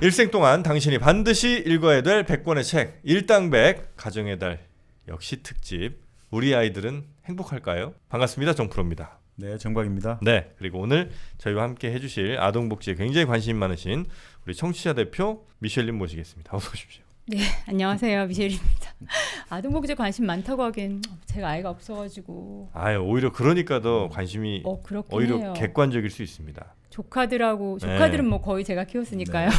일생 동안 당신이 반드시 읽어야 될 100권의 책 일당백 가정의 달 역시 특집 우리 아이들은 행복할까요? 반갑습니다. 정프로입니다. 네, 정박입니다. 네, 그리고 오늘 저희와 함께 해주실 아동복지에 굉장히 관심 많으신 우리 청취자 대표 미셸님 모시겠습니다. 어서 오십시오. 네, 안녕하세요. 미셸입니다. 아동복지에 관심 많다고 하기엔 제가 아이가 없어가지고 오히려 그러니까 더 관심이 오히려 해요. 객관적일 수 있습니다. 조카들은 뭐 거의 제가 키웠으니까요.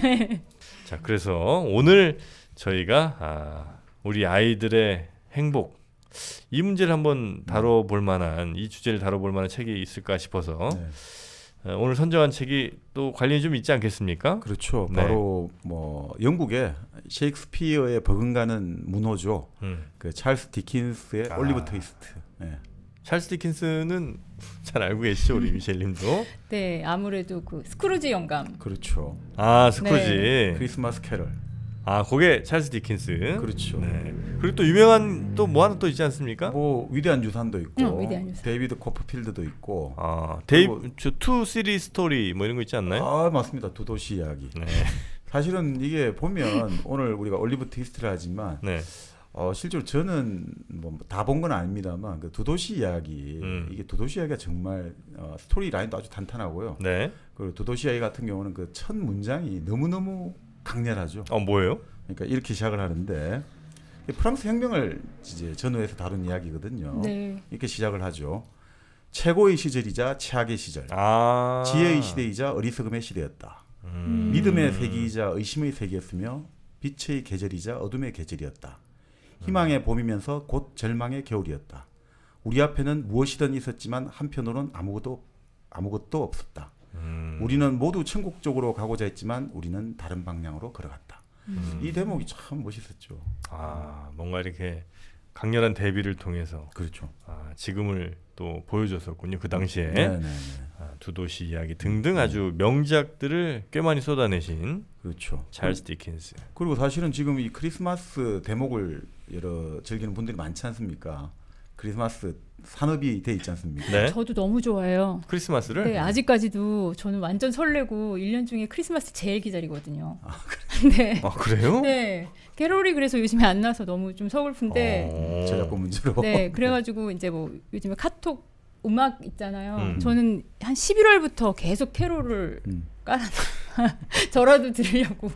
네. 자, 그래서 오늘 저희가 우리 아이들의 행복 이 문제를 한번 다뤄볼 만한 이 주제를 다뤄볼 만한 책이 있을까 싶어서 오늘 선정한 책이 또 관련이 좀 있지 않겠습니까? 그렇죠. 바로 뭐 영국의 셰익스피어에 버금가는 문호죠. 그 찰스 디킨스의 올리버 트위스트. 네. 찰스 디킨스는 잘 알고 계시죠, 우리 미셸님도? 네, 아무래도 그 스크루지 영감. 그렇죠. 스크루지. 네. 크리스마스 캐럴. 그게 찰스 디킨스. 그렇죠. 네. 그리고 또 유명한 또 뭐 하나 또 있지 않습니까? 뭐 위대한 유산도 있고, 위대한 유산. 데이비드 코퍼필드도 있고. 투 시리 스토리 뭐 이런 거 있지 않나요? 맞습니다. 두 도시 이야기. 네. 사실은 이게 보면 오늘 우리가 올리브 트위스트를 하지만. 네. 실제로 저는 뭐 다 본 건 아닙니다만 그 두 도시 이야기 이게 두 도시 이야기가 정말 스토리 라인도 아주 탄탄하고요. 네. 그리고 두 도시 이야기 같은 경우는 그 첫 문장이 너무너무 강렬하죠. 뭐예요? 그러니까 이렇게 시작을 하는데 프랑스 혁명을 이제 전후해서 다룬 이야기거든요. 네. 이렇게 시작을 하죠. 최고의 시절이자 최악의 시절. 지혜의 시대이자 어리석음의 시대였다. 믿음의 세기이자 의심의 세기였으며 빛의 계절이자 어둠의 계절이었다. 희망의 봄이면서 곧 절망의 겨울이었다. 우리 앞에는 무엇이든 있었지만 한편으로는 아무것도 없었다. 우리는 모두 천국 쪽으로 가고자 했지만 우리는 다른 방향으로 걸어갔다. 이 대목이 참 멋있었죠. 뭔가 이렇게 강렬한 대비를 통해서 그렇죠. 지금을 또 보여줬었군요. 그 당시에 두 도시 이야기 등등 아주 명작들을 꽤 많이 쏟아내신 그렇죠. 찰스 디킨스. 그리고 사실은 지금 이 크리스마스 대목을 즐기는 분들이 많지 않습니까? 크리스마스 산업이 돼 있지 않습니까? 네. 저도 너무 좋아해요. 크리스마스를? 네, 아직까지도 저는 완전 설레고 1년 중에 크리스마스 제일 기다리거든요. 네. 그래요? 네. 캐롤이 그래서 요즘에 안 나서 너무 좀 서글픈데. 저작권 문제로. 네, 그래가지고 이제 뭐 요즘에 카톡 음악 있잖아요. 저는 한 11월부터 계속 캐롤을 깔아놔. 저라도 들으려고.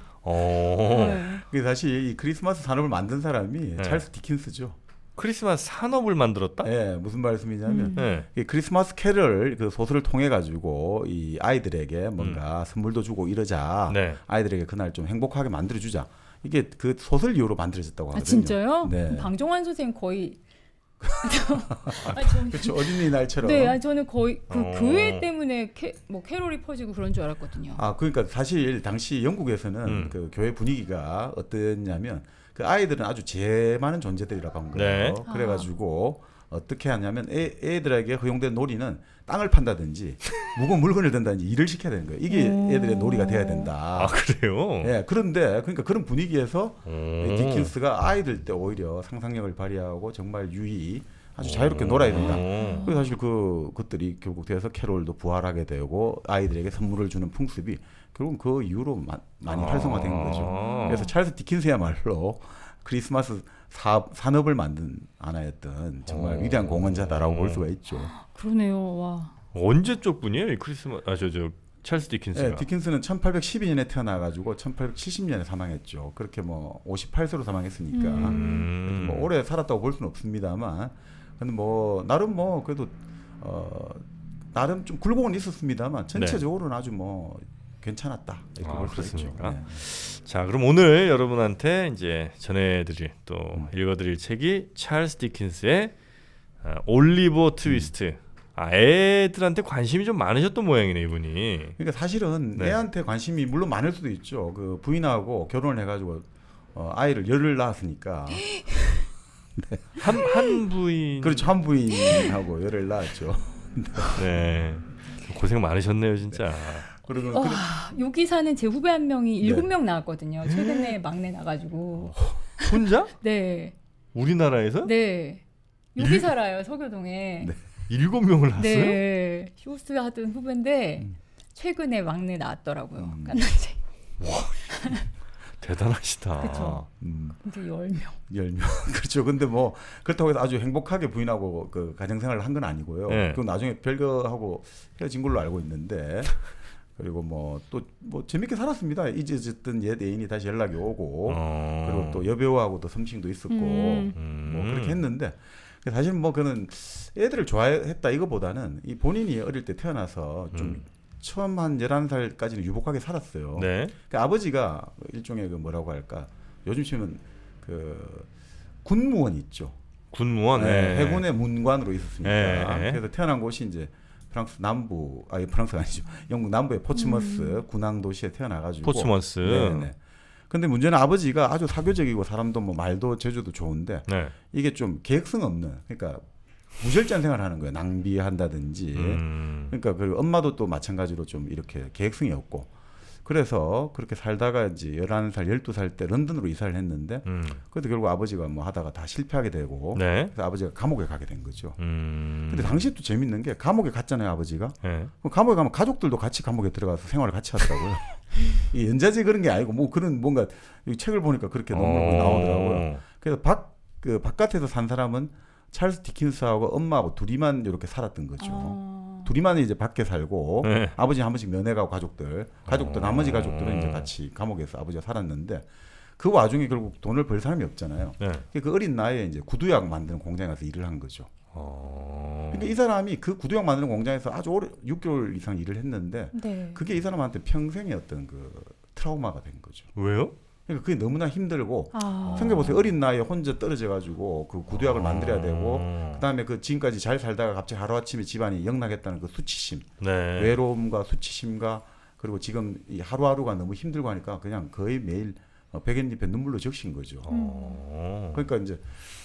네. 사실 이 크리스마스 산업을 만든 사람이 찰스 디킨스죠. 크리스마스 산업을 만들었다? 네, 무슨 말씀이냐면 이 크리스마스 캐럴 그 소설을 통해 가지고 이 아이들에게 뭔가 선물도 주고 이러자. 아이들에게 그날 좀 행복하게 만들어 주자. 이게 그 소설 이후로 만들어졌다고 하거든요. 진짜요? 네. 방종환 선생님 거의 그렇죠. 어린이날처럼. 네, 저는 거의 그 교회 때문에 캐롤이 퍼지고 그런 줄 알았거든요. 그러니까 사실 당시 영국에서는 그 교회 분위기가 어땠냐면 그 아이들은 아주 죄 많은 존재들이라고 한 거예요. 그래가지고 어떻게 하냐면 애들에게 허용된 놀이는 땅을 판다든지 무거운 물건을 든다든지 일을 시켜야 되는 거예요. 이게 애들의 놀이가 돼야 된다. 그래요? 네, 그런데 그러니까 그런 분위기에서 디킨스가 아이들 때 오히려 상상력을 발휘하고 정말 유희 아주 자유롭게 놀아야 된다. 그래서 사실 그것들이 결국 돼서 캐롤도 부활하게 되고 아이들에게 선물을 주는 풍습이 결국 그 이후로 많이 활성화된 거죠. 그래서 찰스 디킨스야말로 크리스마스 산업을 만든 하나였던 정말 위대한 공헌자다라고 볼 수가 있죠. 그러네요. 와. 언제 쪽 분이에요? 이 크리스마스 찰스 디킨스가. 네, 디킨스는 1812년에 태어나가지고 1870년에 사망했죠. 그렇게 뭐 58세로 사망했으니까 뭐 오래 살았다고 볼 수는 없습니다만, 근데 뭐 나름 뭐 그래도 나름 좀 굴곡은 있었습니다만 전체적으로는 아주 뭐 괜찮았다 이렇게 볼 수 있죠. 네. 자, 그럼 오늘 여러분한테 이제 전해드릴 또 읽어드릴 책이 찰스 디킨스의 올리버 트위스트. 애들한테 관심이 좀 많으셨던 모양이네 이분이. 그러니까 사실은 애한테 관심이 물론 많을 수도 있죠. 그 부인하고 결혼을 해가지고 아이를 열을 낳았으니까. 한 부인. 그렇죠. 한 부인하고 열을 낳았죠. 네. 고생 많으셨네요 진짜. 그리고 여기 사는 제 후배 한 명이 7명 나왔거든요. 최근에 막내 나가지고. 혼자? 네. 우리나라에서? 네. 여기 살아요 서교동에. 7명을 낳았어요? 네. 쇼스 하던 후배인데 최근에 막내 나왔더라고요. 깐난쟁이. 대단하시다. 그쵸. 근데 10명. 10명. 그렇죠. 근데 뭐 그렇다고 해서 아주 행복하게 부인하고 그 가정생활을 한 건 아니고요. 네. 그 나중에 별거하고 헤어진 걸로 알고 있는데 그리고 뭐 또 뭐 재밌게 살았습니다. 잊어졌던 옛 애인이 다시 연락이 오고 그리고 또 여배우하고도 섬싱도 있었고 뭐 그렇게 했는데 사실 뭐 그는 애들을 좋아했다 이거보다는 이 본인이 어릴 때 태어나서 좀 처음 한 11살까지는 유복하게 살았어요. 네. 그 아버지가 일종의 그 뭐라고 할까 요즘 치면 그 군무원 있죠. 군무원. 네, 해군의 문관으로 있었으니까. 네. 그래서 태어난 곳이 이제 프랑스 남부, 프랑스가 아니죠. 영국 남부의 포츠머스 군항 도시에 태어나가지고. 포츠머스. 네네. 근데 문제는 아버지가 아주 사교적이고 사람도 뭐 말도 재주도 좋은데 네. 이게 좀 계획성 없는, 그러니까 무절제한 생활을 하는 거예요. 낭비한다든지. 그러니까 그리고 엄마도 또 마찬가지로 좀 이렇게 계획성이 없고. 그래서 그렇게 살다가 이제 11살, 12살 때 런던으로 이사를 했는데 그래도 결국 아버지가 뭐 하다가 다 실패하게 되고 네. 그래서 아버지가 감옥에 가게 된 거죠. 근데 당시 또 재밌는 게 감옥에 갔잖아요, 아버지가. 네. 그럼 감옥에 가면 가족들도 같이 감옥에 들어가서 생활을 같이 하더라고요. 이 연좌제 그런 게 아니고 뭐 그런 뭔가 이 책을 보니까 그렇게 논문이 나오더라고요. 그래서 바깥에서 산 사람은 찰스 디킨스하고 엄마하고 둘이만 이렇게 살았던 거죠. 둘이만 이제 밖에 살고 네. 아버지 한 번씩 면회 가고 가족들 나머지 가족들은 이제 같이 감옥에서 아버지가 살았는데 그 와중에 결국 돈을 벌 사람이 없잖아요. 네. 그 어린 나이에 이제 구두약 만드는 공장에 가서 일을 한 거죠. 그러니까 이 사람이 그 구두약 만드는 공장에서 아주 오래 6개월 이상 일을 했는데 네. 그게 이 사람한테 평생의 어떤 그 트라우마가 된 거죠. 왜요? 그러니까 그게 너무나 힘들고 생각해보세요. 어린 나이에 혼자 떨어져가지고 그 구두약을 만들어야 되고 그다음에 그 지금까지 잘 살다가 갑자기 하루아침에 집안이 영락했다는 그 수치심, 네. 외로움과 수치심과 그리고 지금 이 하루하루가 너무 힘들고 하니까 그냥 거의 매일 백엔잎에 눈물로 적신 거죠. 그러니까 이제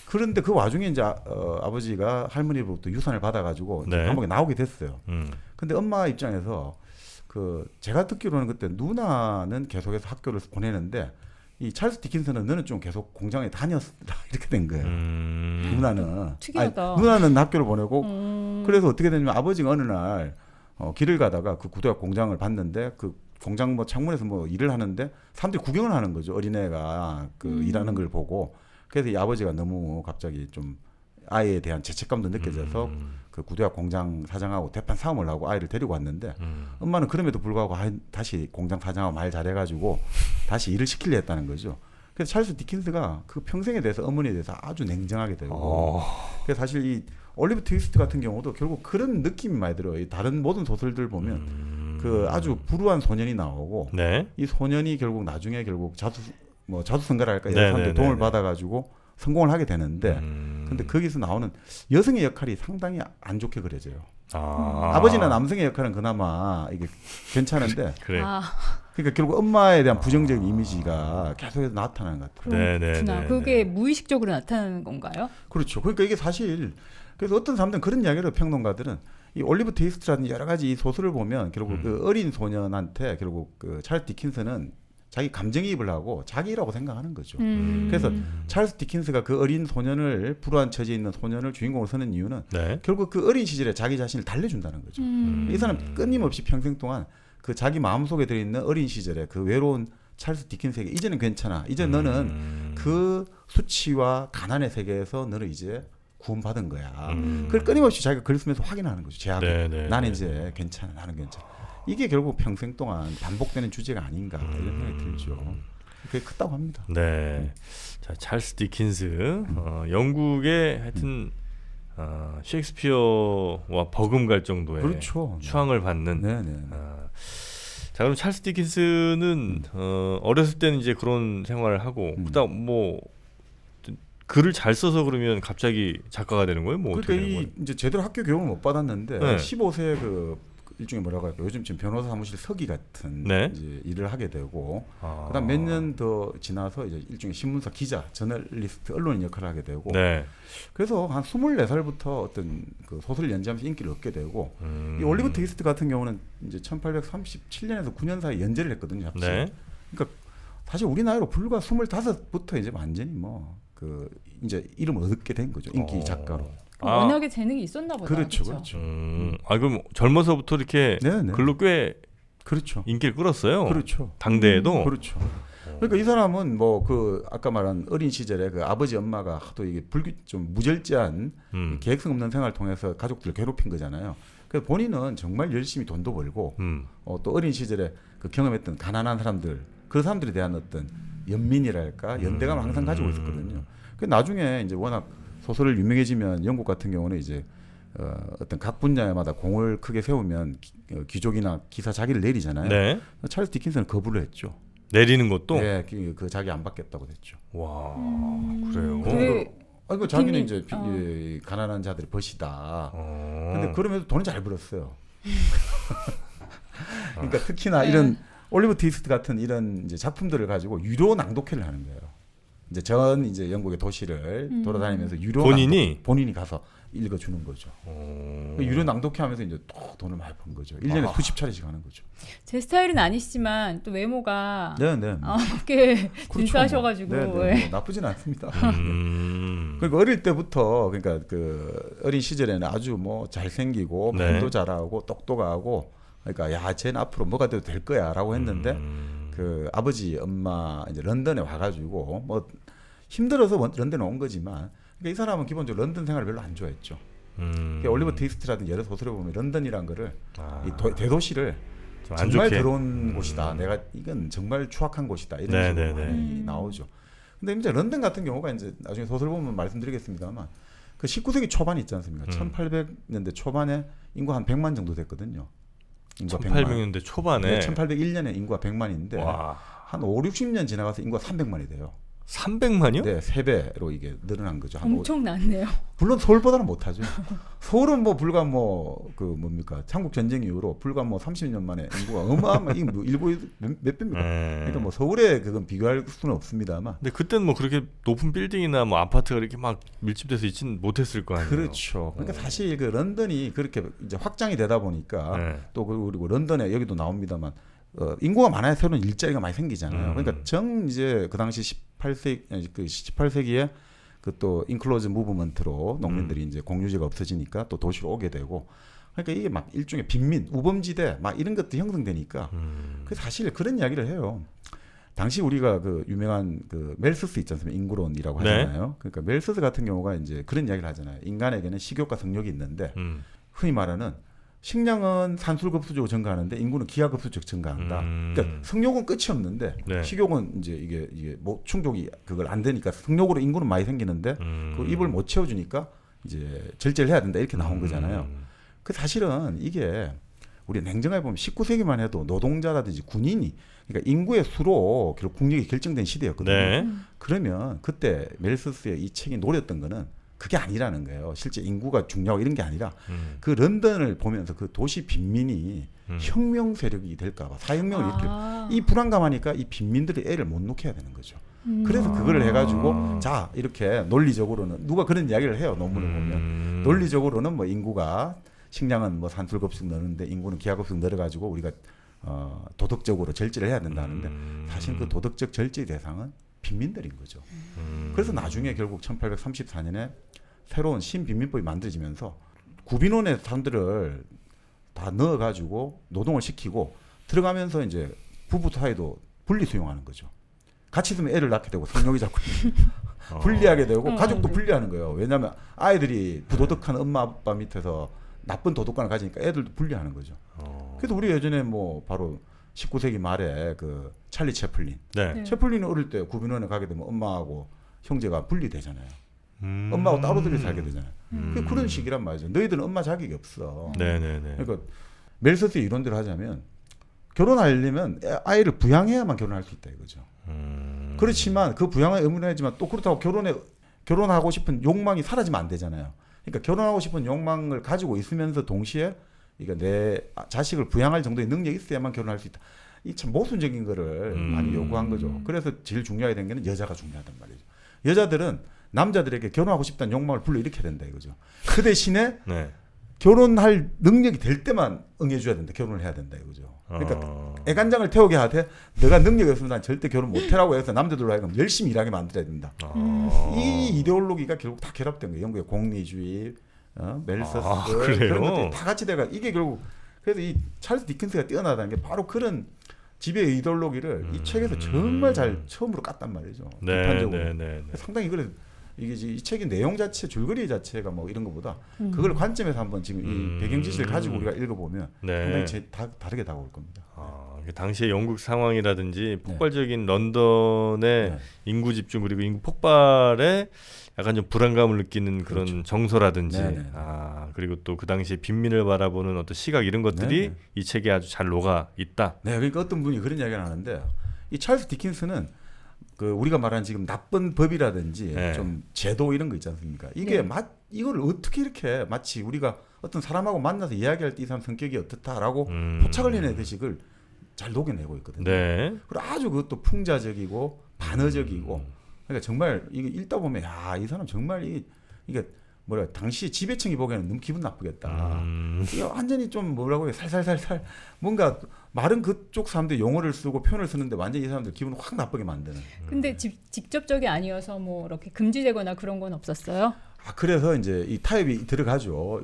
그런데 그 와중에 이제 아버지가 할머니로부터 유산을 받아가지고 네. 감옥에 나오게 됐어요. 근데 엄마 입장에서 그 제가 듣기로는 그때 누나는 계속해서 학교를 보내는데 이 찰스 디킨슨은 너는 좀 계속 공장에 다녔다 이렇게 된 거예요. 누나는 특이하다. 누나는 학교를 보내고 그래서 어떻게 되냐면 아버지가 어느 날 길을 가다가 그 구두약 공장을 봤는데 그 공장 뭐 창문에서 뭐 일을 하는데 사람들이 구경을 하는 거죠. 어린애가 그 일하는 걸 보고 그래서 이 아버지가 너무 갑자기 좀 아이에 대한 죄책감도 느껴져서 그 구두약 공장 사장하고 대판 싸움을 하고 아이를 데리고 왔는데 엄마는 그럼에도 불구하고 다시 공장 사장하고 말 잘해가지고 다시 일을 시키려 했다는 거죠. 그래서 찰스 디킨스가 그 평생에 대해서 어머니에 대해서 아주 냉정하게 되고 그래서 사실 이 올리브 트위스트 같은 경우도 결국 그런 느낌이 많이 들어요. 이 다른 모든 소설들 보면 그 아주 불우한 소년이 나오고 네. 이 소년이 결국 나중에 결국 자수성가랄까 이런 네, 사람들 네, 도움을 네. 받아가지고 성공을 하게 되는데 근데 거기서 나오는 여성의 역할이 상당히 안 좋게 그려져요. 아버지나 남성의 역할은 그나마 이게 괜찮은데 그래. 그러니까 결국 엄마에 대한 부정적인 이미지가 계속해서 나타나는 것 같아요. 네. 그게 무의식적으로 나타나는 건가요? 그렇죠. 그러니까 이게 사실 그래서 어떤 사람들은 그런 이야기를 평론가들은 이 올리브 트위스트라든지 여러 가지 이 소설을 보면 결국 그 어린 소년한테 결국 그 찰스 디킨스는 자기 감정이입을 하고 자기라고 생각하는 거죠. 그래서 찰스 디킨스가 그 어린 소년을 불우한 처지에 있는 소년을 주인공으로 쓰는 이유는 네. 결국 그 어린 시절에 자기 자신을 달래준다는 거죠. 이 사람 끊임없이 평생 동안 그 자기 마음속에 들어있는 어린 시절에 그 외로운 찰스 디킨스에게 이제는 괜찮아. 이제 너는 그 수치와 가난의 세계에서 너는 이제 구원받은 거야. 그걸 끊임없이 자기가 글 쓰면서 확인하는 거죠. 제약을. 나는 이제 괜찮아. 나는 괜찮아. 이게 결국 평생 동안 반복되는 주제가 아닌가 이런 생각이 들죠. 그게 크다고 합니다. 네. 자, 찰스 디킨스, 영국의 하여튼 셰익스피어와 버금갈 정도의 그렇죠. 추앙을 받는. 네네. 자, 그럼 찰스 디킨스는 어렸을 때는 이제 그런 생활을 하고 그다음 뭐 글을 잘 써서 그러면 갑자기 작가가 되는 거예요? 뭐 그러니까 어떻게 되는 거예요? 이제 제대로 학교 교육을 못 받았는데 네. 15세 그 일종의 뭐라고 할까 요즘 지금 변호사 사무실 서기 같은 네. 이제 일을 하게 되고 그다음 몇 년 더 지나서 이제 일종의 신문사 기자, 저널리스트, 언론인 역할을 하게 되고 네. 그래서 한 24살부터 어떤 그 소설을 연재하면서 인기를 얻게 되고 이 올리브 트위스트 같은 경우는 이제 1837년에서 9년 사이 연재를 했거든요. 잡지. 네. 그러니까 사실 우리 나이로 불과 25부터 이제 완전히 뭐 그 이제 이름을 얻게 된 거죠. 인기 작가로. 워낙에 재능이 있었나 보다. 그렇죠. 그렇죠? 그럼 젊어서부터 이렇게 네네. 글로 꽤 그렇죠. 인기를 끌었어요. 그렇죠. 당대에도. 그렇죠. 그러니까 이 사람은 뭐 그 아까 말한 어린 시절에 그 아버지 엄마가 하도 이게 좀 무절제한 계획성 없는 생활을 통해서 가족들을 괴롭힌 거잖아요. 그래서 본인은 정말 열심히 돈도 벌고 또 어린 시절에 그 경험했던 가난한 사람들 그 사람들에 대한 어떤 연민이랄까 연대감을 항상 가지고 있었거든요. 그 나중에 이제 워낙 소설을 유명해지면 영국 같은 경우는 이제 어떤 각 분야마다 공을 크게 세우면 귀족이나 기사 자기를 내리잖아요. 네. 찰스 디킨슨은 거부를 했죠. 내리는 것도. 네, 그 자기 안 받겠다고 됐죠. 와, 그래요. 그 자기는 이제 가난한 자들의 벗이다. 근데 그러면서 돈을 잘 벌었어요. 그러니까 특히나 이런 올리버 트위스트 같은 이런 이제 작품들을 가지고 유료 낭독회를 하는 거예요. 이제 영국의 도시를 돌아다니면서 유료 본인이 가서 읽어주는 거죠. 유료 낭독회하면서 이제 또 돈을 많이 번 거죠. 1년에 수십 차례씩 하는 거죠. 제 스타일은 아니시지만 또 외모가 꽤 그렇죠. 준수하셔가지고 뭐 나쁘진 않습니다. 그러니까 어릴 때부터 그러니까 그 어린 시절에는 아주 뭐 잘생기고 말도 잘하고 똑똑하고 그러니까 야 쟤는 앞으로 뭐가 돼도 될 거야라고 했는데 그 아버지 엄마 이제 런던에 와가지고 뭐 힘들어서 런던에 온 거지만 그러니까 이 사람은 기본적으로 런던 생활을 별로 안 좋아했죠. 그러니까 올리버 트위스트라든지 여러 소설에 보면 런던이란 거를 이 대도시를 정말 더러운 곳이다. 내가 이건 정말 추악한 곳이다. 이런 식으로 많이 나오죠. 근데 이제 런던 같은 경우가 이제 나중에 소설 보면 말씀드리겠습니다만 그 19세기 초반 있지 않습니까? 1800년대 초반에 인구 한 100만 정도 됐거든요. 1800년대 초반에 1801년에 인구가 100만인데 한 5, 60년 지나가서 인구가 300만이 돼요. 300만이요? 네, 3배로 이게 늘어난 거죠. 엄청 낮네요. 물론 서울보다는 못하죠. 서울은 뭐 불과 그 뭡니까 한국 전쟁 이후로 불과 뭐 30년 만에 인구가 어마어마한 뭐 일본 몇 배입니까? 그러니까 뭐 서울에 그건 비교할 수는 없습니다만. 근데 그때는 뭐 그렇게 높은 빌딩이나 뭐 아파트가 이렇게 막 밀집돼서 있지는 못했을 거 아니에요. 그렇죠. 그러니까 사실 그 런던이 그렇게 이제 확장이 되다 보니까 또 그리고 런던에 여기도 나옵니다만. 인구가 많아야 새로운 일자리가 많이 생기잖아요. 그러니까 이제 그 당시 18세기에 그 또 인클로즈 무브먼트로 농민들이 이제 공유지가 없어지니까 또 도시로 오게 되고 그러니까 이게 막 일종의 빈민, 우범지대 막 이런 것도 형성되니까 그 사실 그런 이야기를 해요. 당시 우리가 그 유명한 그 멜서스 있지 않습니까? 인구론이라고 하잖아요. 그러니까 멜서스 같은 경우가 이제 그런 이야기를 하잖아요. 인간에게는 식욕과 성욕이 있는데 흔히 말하는 식량은 산술급수적으로 증가하는데 인구는 기하급수적 증가한다. 그러니까 성욕은 끝이 없는데 식욕은 이제 이게 뭐 충족이 그걸 안 되니까 성욕으로 인구는 많이 생기는데 그 입을 못 채워주니까 이제 절제를 해야 된다 이렇게 나온 거잖아요. 그 사실은 이게 우리 냉정하게 보면 19세기만 해도 노동자라든지 군인이 그러니까 인구의 수로 결국 국력이 결정된 시대였거든요. 그러면 그때 멜서스의 이 책이 노렸던 거는 그게 아니라는 거예요. 실제 인구가 중요하고 이런 게 아니라 그 런던을 보면서 그 도시 빈민이 혁명 세력이 될까 봐 사혁명을 일으켜 이 불안감하니까 이 빈민들이 애를 못 놓게 해야 되는 거죠. 그래서 그거를 해가지고 자 이렇게 논리적으로는 누가 그런 이야기를 해요. 논문을 보면 논리적으로는 뭐 인구가 식량은 뭐 산술급식 넣는데 인구는 기하급식 넣어가지고 우리가 도덕적으로 절제를 해야 된다는데 사실 그 도덕적 절제 대상은 빈민들인 거죠. 그래서 나중에 결국 1834년에 새로운 신빈민법이 만들어지면서 구빈원의 사람들을 다 넣어가지고 노동을 시키고 들어가면서 이제 부부 사이도 분리 수용하는 거죠. 같이 있으면 애를 낳게 되고 성욕이 자꾸 분리하게 되고 가족도 분리하는 거예요. 왜냐하면 아이들이 부도덕한 엄마 아빠 밑에서 나쁜 도덕관을 가지니까 애들도 분리하는 거죠. 그래서 우리 예전에 뭐 바로 19세기 말에 그 찰리 채플린. 채플린은 어릴 때 구빈원에 가게 되면 엄마하고 형제가 분리되잖아요. 엄마하고 따로들이 살게 되잖아요. 그런 식이란 말이죠. 너희들은 엄마 자격이 없어. 그러니까 멜서스의 이론대로 하자면 결혼하려면 아이를 부양해야만 결혼할 수 있다 이거죠. 그렇지만 그 부양의 의무는 하지만 또 그렇다고 결혼하고 싶은 욕망이 사라지면 안 되잖아요. 그러니까 결혼하고 싶은 욕망을 가지고 있으면서 동시에 그러니까 내 자식을 부양할 정도의 능력이 있어야만 결혼할 수 있다. 이 참 모순적인 거를 많이 요구한 거죠. 그래서 제일 중요하게 된 게는 여자가 중요하단 말이죠. 여자들은 남자들에게 결혼하고 싶다는 욕망을 불러일으켜야 된다 이거죠. 그 대신에 결혼할 능력이 될 때만 응해줘야 된다. 결혼을 해야 된다 이거죠. 그러니까 애간장을 태우게 하되 내가 능력이 없으면 난 절대 결혼 못해라고 해서 남자들로 하여금 열심히 일하게 만들어야 된다. 이 이데올로기가 결국 다 결합된 거예요. 영국의 공리주의, 멜서스 그런 것들이 다 같이 돼가 이게 결국 그래서 이 찰스 디킨스가 뛰어나다는 게 바로 그런 지배 이데올로기를 이 책에서 정말 잘 처음으로 깠단 말이죠. 비판적으로. 상당히 그래 이게 이 책의 내용 자체, 줄거리 자체가 뭐 이런 것보다 그걸 관점에서 한번 지금 이 배경 지식을 가지고 우리가 읽어보면 상당히 다르게 다가올 겁니다. 당시의 영국 상황이라든지 폭발적인 런던의 인구 집중 그리고 인구 폭발에 약간 좀 불안감을 느끼는 그런 정서라든지 그리고 또 그 당시에 빈민을 바라보는 어떤 시각 이런 것들이 이 책에 아주 잘 녹아 있다. 네, 그러니까 어떤 분이 그런 이야기를 하는데 이 찰스 디킨스는 그 우리가 말하는 지금 나쁜 법이라든지 좀 제도 이런 거 있지 않습니까? 이게 이걸 어떻게 이렇게 마치 우리가 어떤 사람하고 만나서 이야기할 때 이 사람 성격이 어떻다라고 포착을 해내듯이 그걸 잘 녹여내고 있거든요. 그리고 아주 그것도 풍자적이고 반어적이고 그러니까 정말 이거 읽다 보면 야, 이 사람 정말 이게 뭐라 당시 지배층이 보기에는 너무 기분 나쁘겠다. 이게 완전히 좀 뭐라고 해요, 살살살살 뭔가 말은 그쪽 사람들 용어를 쓰고 표현을 쓰는데 완전히 이 사람들 기분 확 나쁘게 만드는. 근데 직접적이 아니어서 뭐 이렇게 금지되거나 그런 건 없었어요? 그래서 이제 이 타협이 들어가죠.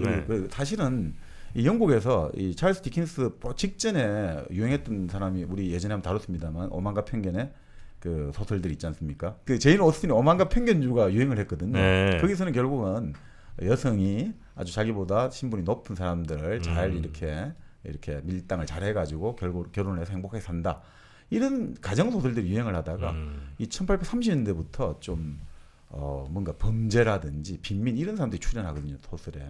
사실은 이 영국에서 이 찰스 디킨스 직전에 유행했던 사람이 우리 예전에 한번 다뤘습니다만 오만과 편견의 그 소설들 있지 않습니까? 그 제인 오스틴이 오만과 편견주가 유행을 했거든요. 거기서는 결국은 여성이 아주 자기보다 신분이 높은 사람들을 잘 이렇게 밀당을 잘 해가지고 결국 결혼을 해서 행복하게 산다. 이런 가정 소설들이 유행을 하다가 이 1830년대부터 좀 뭔가 범죄라든지 빈민 이런 사람들이 출연하거든요, 소설에.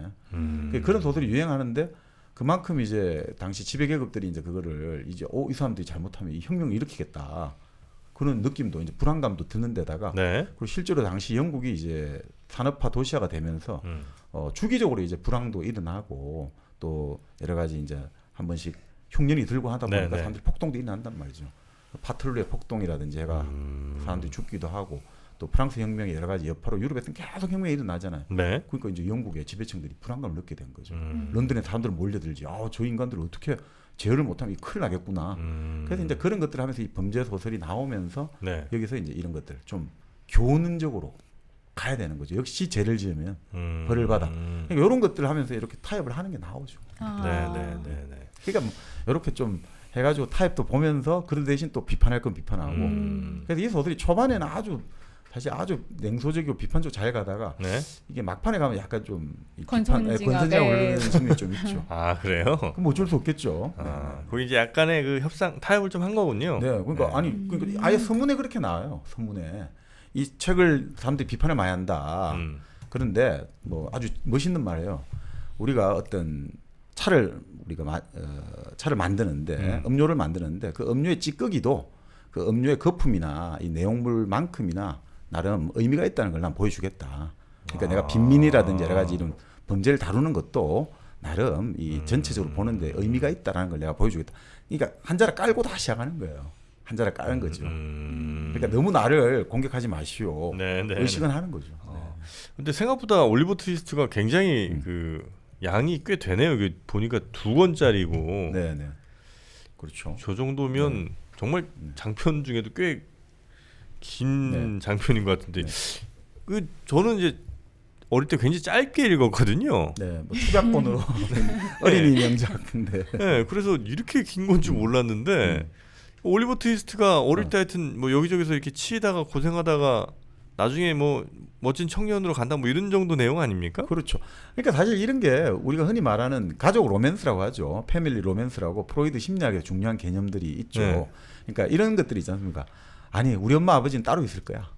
그런 소설이 유행하는데 그만큼 이제 당시 지배계급들이 이제 그거를 이제 이 사람들이 잘못하면 이 혁명을 일으키겠다. 그런 느낌도 이제 불안감도 드는 데다가 그리고 실제로 당시 영국이 이제 산업화 도시화가 되면서 주기적으로 이제 불황도 일어나고 또 여러 가지 이제 한 번씩 흉년이 들고 하다 보니까 사람들이 폭동도 일어난단 말이죠. 파틀루의 폭동이라든지 해가 사람들이 죽기도 하고 또 프랑스 혁명의 여러 가지 여파로 유럽에서는 계속 혁명이 일어나잖아요. 그러니까 이제 영국의 지배층들이 불안감을 느끼게 된 거죠. 런던에 사람들 몰려들지. 저 인간들을 어떻게 제어를 못하면 큰일 나겠구나. 그래서 이제 그런 것들을 하면서 이 범죄 소설이 나오면서 여기서 이제 이런 것들 좀 교훈적으로 가야 되는 거죠. 역시 죄를 지으면 벌을 받아. 그러니까 이런 것들을 하면서 이렇게 타협을 하는 게 나오죠. 그러니까 뭐 이렇게 좀 해가지고 타협도 보면서 그런 대신 또 비판할 건 비판하고. 그래서 이 소설이 초반에는 사실 아주 냉소적이고 비판적으로 잘 가다가 이게 막판에 가면 약간 좀 권선징악에 올라가는 측면이 좀 있죠. 그래요? 그럼 어쩔 수 없겠죠. 거기 이제 약간의 그 협상 타협을 좀 한 거군요. 그러니까 그러니까 아예 서문에 그렇게 나와요. 서문에 이 책을 사람들이 비판을 많이 한다. 그런데 뭐 아주 멋있는 말이에요. 우리가 어떤 차를 만드는데 음료를 만드는데 그 음료의 찌꺼기도 그 음료의 거품이나 이 내용물만큼이나 나름 의미가 있다는 걸 난 보여주겠다. 그러니까 내가 빈민이라든지 여러 가지 이런 범죄를 다루는 것도 나름 이 전체적으로 보는데 의미가 있다라는 걸 내가 보여주겠다. 그러니까 한 자락 깔고 다 시작하는 거예요. 한 자락 깔은 거죠. 그러니까 너무 나를 공격하지 마시오. 의식은 하는 거죠. 근데 생각보다 올리버 트위스트가 굉장히 그 양이 꽤 되네요. 이게 보니까 2권짜리고. 그렇죠. 저 정도면 정말 장편 중에도 꽤 긴 장편인 것 같은데 그 저는 이제 어릴 때 굉장히 짧게 읽었거든요. 뭐 투작본으로 어린이 명작인데. 그래서 이렇게 긴 건 줄 몰랐는데 올리버 트위스트가 어릴 때 하여튼 뭐 여기저기서 이렇게 치이다가 고생하다가 나중에 뭐 멋진 청년으로 간다 뭐 이런 정도 내용 아닙니까? 그렇죠. 그러니까 사실 이런 게 우리가 흔히 말하는 가족 로맨스라고 하죠. 패밀리 로맨스라고 프로이드 심리학의 중요한 개념들이 있죠. 그러니까 이런 것들이 있지 않습니까? 아니 우리 엄마 아버지는 따로 있을 거야.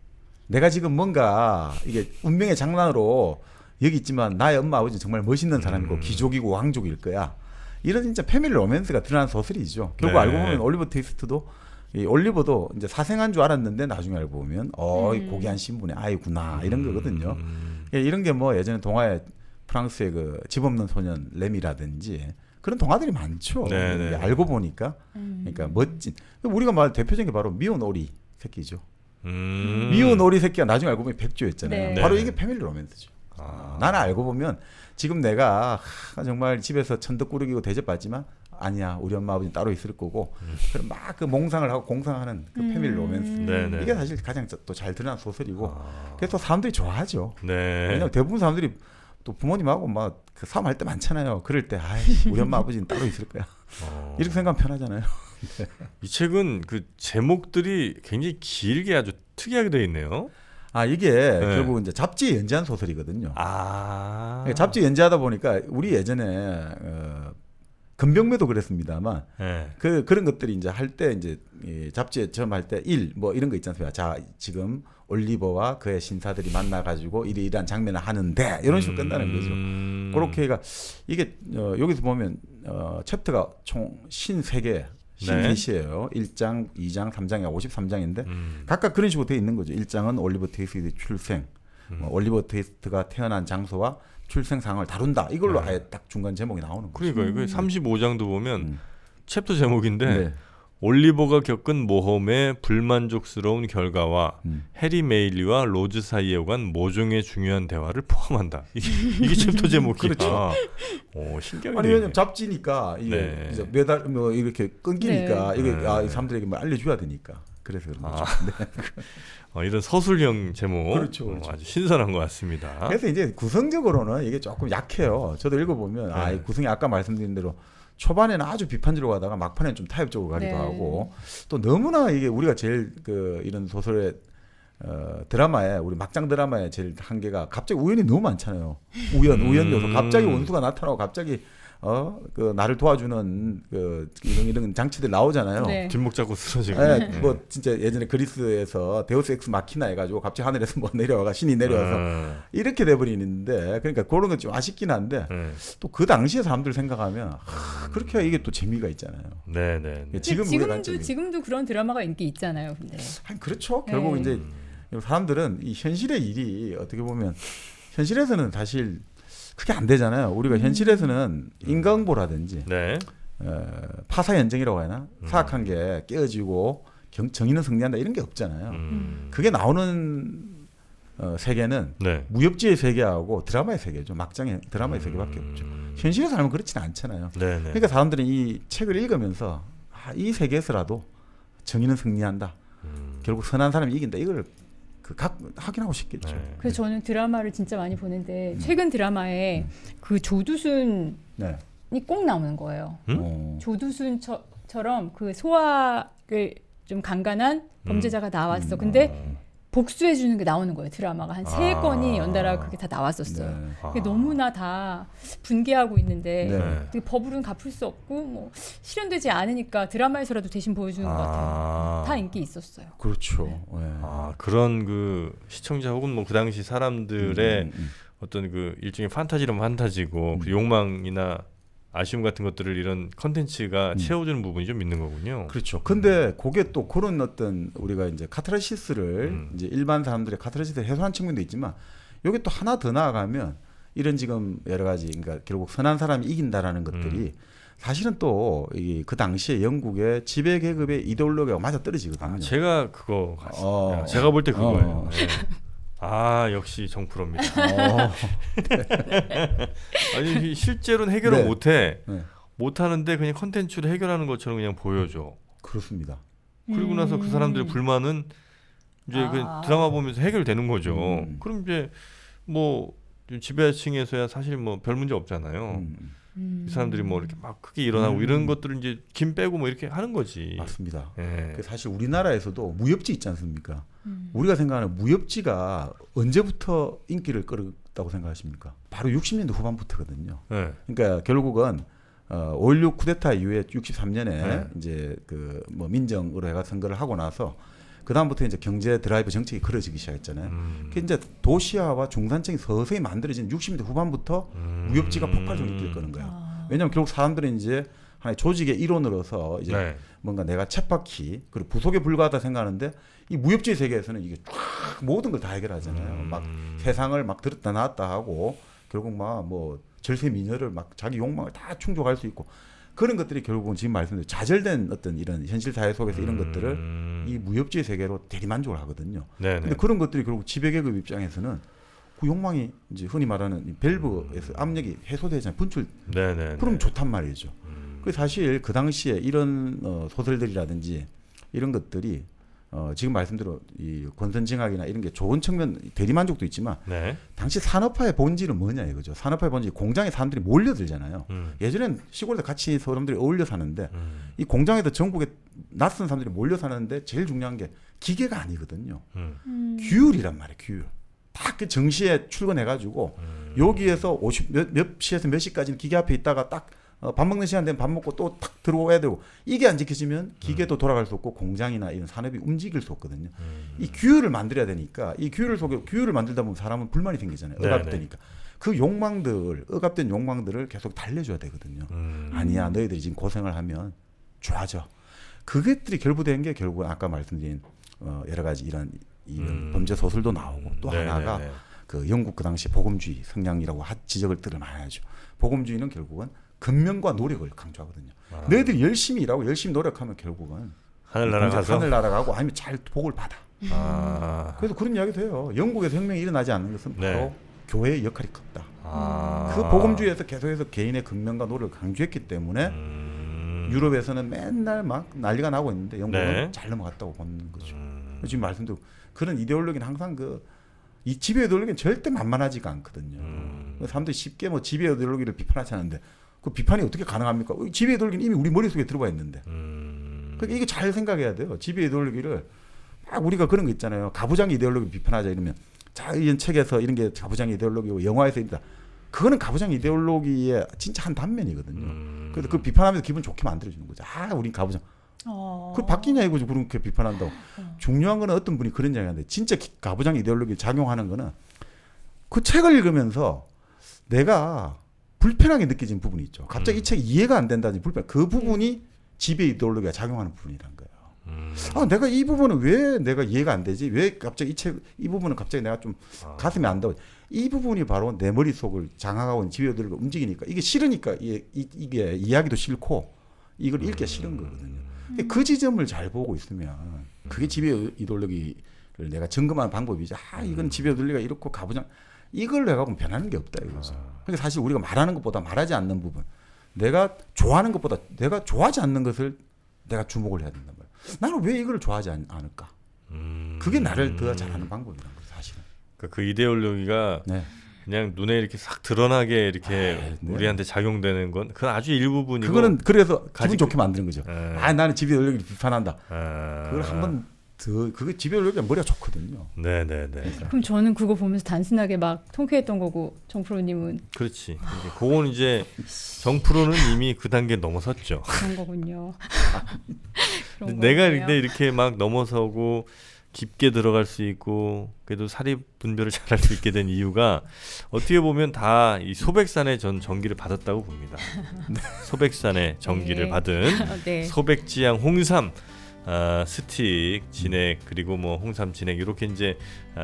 내가 지금 뭔가 이게 운명의 장난으로 여기 있지만 나의 엄마 아버지는 정말 멋있는 사람이고 귀족이고 왕족일 거야. 이런 진짜 패밀리 로맨스가 드러난 소설이죠. 결국 알고 보면 올리버 트위스트도 이 올리버도 이제 사생한 줄 알았는데 나중에 알고 보면 이 고귀한 신분의 아이구나 이런 거거든요. 이런 게 뭐 예전에 동화에 프랑스의 그 집 없는 소년 렘이라든지 그런 동화들이 많죠. 알고 보니까 그러니까 멋진 우리가 말 대표적인 게 바로 미운 오리 새끼죠. 미운 오리 새끼가 나중에 알고 보면 백조였잖아요. 바로 이게 패밀리 로맨스죠. 나는 알고 보면 지금 내가 정말 집에서 천덕꾸러기고 대접받지만 아니야 우리 엄마 아버지는 따로 있을 거고 그럼 막 그 몽상을 하고 공상하는 그 패밀리 로맨스 이게 사실 가장 또 잘 드러난 소설이고 그래서 사람들이 좋아하죠. 왜냐하면 대부분 사람들이 또 부모님하고 막 그 싸움할 때 많잖아요. 그럴 때 우리 엄마 아버지는 따로 있을 거야. 이렇게 생각하면 편하잖아요. 이 책은 그 제목들이 굉장히 길게 아주 특이하게 되어 있네요. 이게 결국 이제 잡지에 연재한 소설이거든요. 잡지 연재하다 보니까 우리 예전에 금병매도 그랬습니다만 그런 것들이 이제 할 때 이제 이 잡지에 처음 할 때 뭐 이런 거 있지 않습니까? 자, 지금 올리버와 그의 신사들이 만나가지고 이러이러한 장면을 하는데 이런 식으로 끝나는 거죠. 그렇게가 이게 여기서 보면 챕터가 총 53개, 53시예요. 1장, 2장, 3장이 53장인데 각각 그런 식으로 되어 있는 거죠. 1장은 올리버 트위스트의 출생, 올리버 트위스트가 태어난 장소와 출생상을 다룬다. 이걸로 아예 딱 중간 제목이 나오는 거죠. 그러니까 이거 35장도 보면 챕터 제목인데 올리버가 겪은 모험의 불만족스러운 결과와 해리 메일리와 로즈 사이에 오간 모종의 중요한 대화를 포함한다. 이게 챕터 제목이야. 그렇죠. 신기하게. 왜냐면 잡지니까 이게 이제 매달 뭐 이렇게 끊기니까 이게 사람들에게 뭐 알려줘야 되니까. 그래서 그런 거죠. 이런 서술형 제목, 그렇죠. 아주 신선한 것 같습니다. 그래서 이제 구성적으로는 이게 조금 약해요. 저도 읽어보면 구성이 아까 말씀드린 대로 초반에는 아주 비판적으로 가다가 막판에는 좀 타협적으로 가기도 하고 또 너무나 이게 우리가 제일 이런 소설의 드라마에 우리 막장 드라마의 제일 한계가 갑자기 우연이 너무 많잖아요. 우연 요소. 갑자기 원수가 나타나고 갑자기 그 나를 도와주는 이런 장치들 나오잖아요. 뒷목 잡고 쓰러지고. 뭐 진짜 예전에 그리스에서 데우스 엑스 마키나 해가지고 갑자기 하늘에서 뭐 내려와가 신이 내려와서 이렇게 돼버리는데 그러니까 그런 건 좀 아쉽긴 한데 또 그 당시에 사람들 생각하면 그렇게 이게 또 재미가 있잖아요. 네네. 지금도 그런 드라마가 인기 있잖아요. 근데. 그렇죠. 결국 이제 사람들은 이 현실의 일이 어떻게 보면 현실에서는 사실 그게 안 되잖아요. 우리가 현실에서는 인과응보라든지 파사 연정이라고 하나 사악한 게 깨어지고 정의는 승리한다 이런 게 없잖아요. 그게 나오는 세계는 무협지의 세계하고 드라마의 세계죠. 막장의 드라마의 세계밖에 없죠. 현실에서 살면 그렇지는 않잖아요. 그러니까 사람들은 이 책을 읽으면서 이 세계에서라도 정의는 승리한다. 결국 선한 사람이 이긴다. 이걸 확인하고 싶겠죠. 그래서 저는 드라마를 진짜 많이 보는데 최근 드라마에 그 조두순이 꼭 나오는 거예요. 조두순처럼 그 소학을 좀 간간한 범죄자가 나왔어. 근데 복수해 주는 게 나오는 거예요. 드라마가 한 3건이 연달아 그게 다 나왔었어요. 그게 너무나 다 분개하고 있는데 법으로는 갚을 수 없고 뭐 실현되지 않으니까 드라마에서라도 대신 보여주는 것 같아요. 다 인기 있었어요. 그렇죠. 그런 그 시청자 혹은 뭐 그 당시 사람들의 어떤 그 일종의 판타지라면 판타지고 그 욕망이나 아쉬움 같은 것들을 이런 컨텐츠가 채워주는 부분이 좀 있는 거군요. 그렇죠. 근데 그게 또 그런 어떤 우리가 이제 카타르시스를 이제 일반 사람들의 카타르시스를 해소한 측면도 있지만 여기 또 하나 더 나아가면 이런 지금 여러 가지 그러니까 결국 선한 사람이 이긴다라는 것들이 사실은 또 그 당시에 영국의 지배 계급의 이데올로기가 맞아 떨어지거든요. 제가 그거 제가 볼 때 그거예요. 역시 정프로입니다. 아니 실제로는 해결을 못하는데 그냥 컨텐츠로 해결하는 것처럼 그냥 보여줘. 그렇습니다. 그리고 나서 그 사람들의 불만은 이제 그 드라마 보면서 해결되는 거죠. 그럼 이제 뭐 지배층에서야 사실 뭐 별 문제 없잖아요. 이 사람들이 뭐 이렇게 막 크게 일어나고 이런 것들을 이제 김 빼고 뭐 이렇게 하는 거지. 맞습니다. 사실 우리나라에서도 무협지 있지 않습니까? 우리가 생각하는 무협지가 언제부터 인기를 끌었다고 생각하십니까? 바로 60년대 후반부터거든요. 그러니까 결국은 5.16 쿠데타 이후에 63년에 이제 그 뭐 민정으로 해가 선거를 하고 나서 그 다음부터 이제 경제 드라이브 정책이 그려지기 시작했잖아요. 그 이제 도시화와 중산층이 서서히 만들어진 60년대 후반부터 무협지가 폭발적으로 인기를 끄는 거예요. 왜냐하면 결국 사람들은 이제 하나의 조직의 일원으로서 이제 뭔가 내가 쳇바퀴 그리고 부속에 불과하다 생각하는데 이 무협지의 세계에서는 이게 쫙 모든 걸 다 해결하잖아요. 막 세상을 막 들었다 놨다 하고 결국 막 뭐 절세 미녀를 막 자기 욕망을 다 충족할 수 있고 그런 것들이 결국은 지금 말씀드린 좌절된 어떤 이런 현실 사회 속에서 이런 것들을 이 무협지의 세계로 대리만족을 하거든요. 근데 그런 것들이 결국 지배계급 입장에서는 그 욕망이 이제 흔히 말하는 밸브에서 압력이 해소되잖아요. 분출. 그럼 좋단 말이죠. 그 사실 그 당시에 이런 소설들이라든지 이런 것들이 지금 말씀대로 이 권선징악이나 이런 게 좋은 측면 대리만족도 있지만 네. 당시 산업화의 본질은 뭐냐 이거죠. 산업화의 본질 공장에 사람들이 몰려들잖아요. 예전엔 시골에 같이 사람들이 어울려 사는데 이 공장에도 전국에 낯선 사람들이 몰려 사는데 제일 중요한 게 기계가 아니거든요. 규율이란 말이에요. 규율. 딱 그 정시에 출근해가지고 여기에서 몇 시에서 몇 시까지는 기계 앞에 있다가 딱 밥 먹는 시간 되면 밥 먹고 또 탁 들어와야 되고 이게 안 지켜지면 기계도 돌아갈 수 없고 공장이나 이런 산업이 움직일 수 없거든요. 이 규율을 만들어야 되니까 이 규율을 만들다 보면 사람은 불만이 생기잖아요. 억압되니까. 그 욕망들, 억압된 욕망들을 계속 달래줘야 되거든요. 아니야, 너희들이 지금 고생을 하면 좋아져. 그것들이 결부된 게 결국은 아까 말씀드린 여러 가지 이런 범죄 소설도 나오고 또 하나가 그 영국 그 당시 복음주의 성향이라고 지적을 많이 하죠. 복음주의는 결국은 근면과 노력을 강조하거든요. 너희들이 열심히 일하고 열심히 노력하면 결국은 하늘나라 가서 하늘나라 가고 아니면 잘 복을 받아. 그래서 그런 이야기도 해요. 영국에서 혁명이 일어나지 않는 것은 바로 교회의 역할이 컸다. 그 복음주의에서 계속해서 개인의 근면과 노력을 강조했기 때문에 유럽에서는 맨날 막 난리가 나고 있는데 영국은 잘 넘어갔다고 보는 거죠. 지금 말씀드린 그런 이데올로기는 항상 이 지배 이데올로기는 절대 만만하지가 않거든요. 사람들이 쉽게 뭐 지배 이데올로기를 비판하지 않는데 그 비판이 어떻게 가능합니까? 지배 이데올로기는 이미 우리 머릿속에 들어와 있는데. 그러니까 이게 잘 생각해야 돼요. 지배 이데올로기를 막 우리가 그런 거 있잖아요. 가부장 이데올로기 비판하자 이러면 자, 이런 책에서 이런 게 가부장 이데올로기고 영화에서 이다. 그거는 가부장 이데올로기의 진짜 한 단면이거든요. 그래서 그 비판하면서 기분 좋게 만들어주는 거죠. 우린 가부장. 그 바뀌냐 이거죠. 그렇게 비판한다고. 중요한 거는 어떤 분이 그런 이야기하는데 진짜 가부장 이데올로기 작용하는 거는 그 책을 읽으면서 내가 불편하게 느껴진 부분이 있죠. 갑자기 이 책이 이해가 안 된다든지 불편. 그 부분이 지배 이데올로기가 작용하는 부분이란 거예요. 내가 이 부분은 왜 내가 이해가 안 되지? 왜 갑자기 이 부분은 갑자기 내가 좀 가슴이 안 닿아? 이 부분이 바로 내 머릿속을 장악하고 있는 지배 이데올로기가 움직이니까 이게 싫으니까 이게 이해하기도 싫고 이걸 읽기 싫은 거거든요. 그 지점을 잘 보고 있으면 그게 지배 이데올로기를 내가 점검하는 방법이죠. 이건 지배 이데올로기가 이렇고 가부장 이걸 내가 보면 변하는 게 없다 이거죠. 그러니까 사실 우리가 말하는 것보다 말하지 않는 부분, 내가 좋아하는 것보다 내가 좋아하지 않는 것을 내가 주목을 해야 된단 말이야. 나는 왜 이걸 좋아하지 않을까? 그게 나를 더 잘하는 방법이란 거죠, 사실은. 그러니까 그 이데올로기가 그냥 눈에 이렇게 싹 드러나게 이렇게 우리한테 작용되는 건 그건 아주 일부분이고. 그거는 그래서 기분 좋게 만드는 거죠. 나는 지배 이데올로기를 비판한다. 그걸 한번 그게 지배 이데올로기가 머리가 좋거든요. 네네네. 그럼 저는 그거 보면서 단순하게 막 통쾌했던 거고 정프로님은 그렇지. 그건 이제 정프로는 이미 그 단계 넘어섰죠. 그런 거군요. 그런 내가 거군요. 근데 이렇게 막 넘어서고 깊게 들어갈 수 있고 그래도 사립 분별을 잘할 수 있게 된 이유가 어떻게 보면 다 이 소백산의 전 전기를 받았다고 봅니다. 소백산의 전기를 받은 소백지향 홍삼 스틱, 진액 그리고 뭐 홍삼 진액 이렇게 이제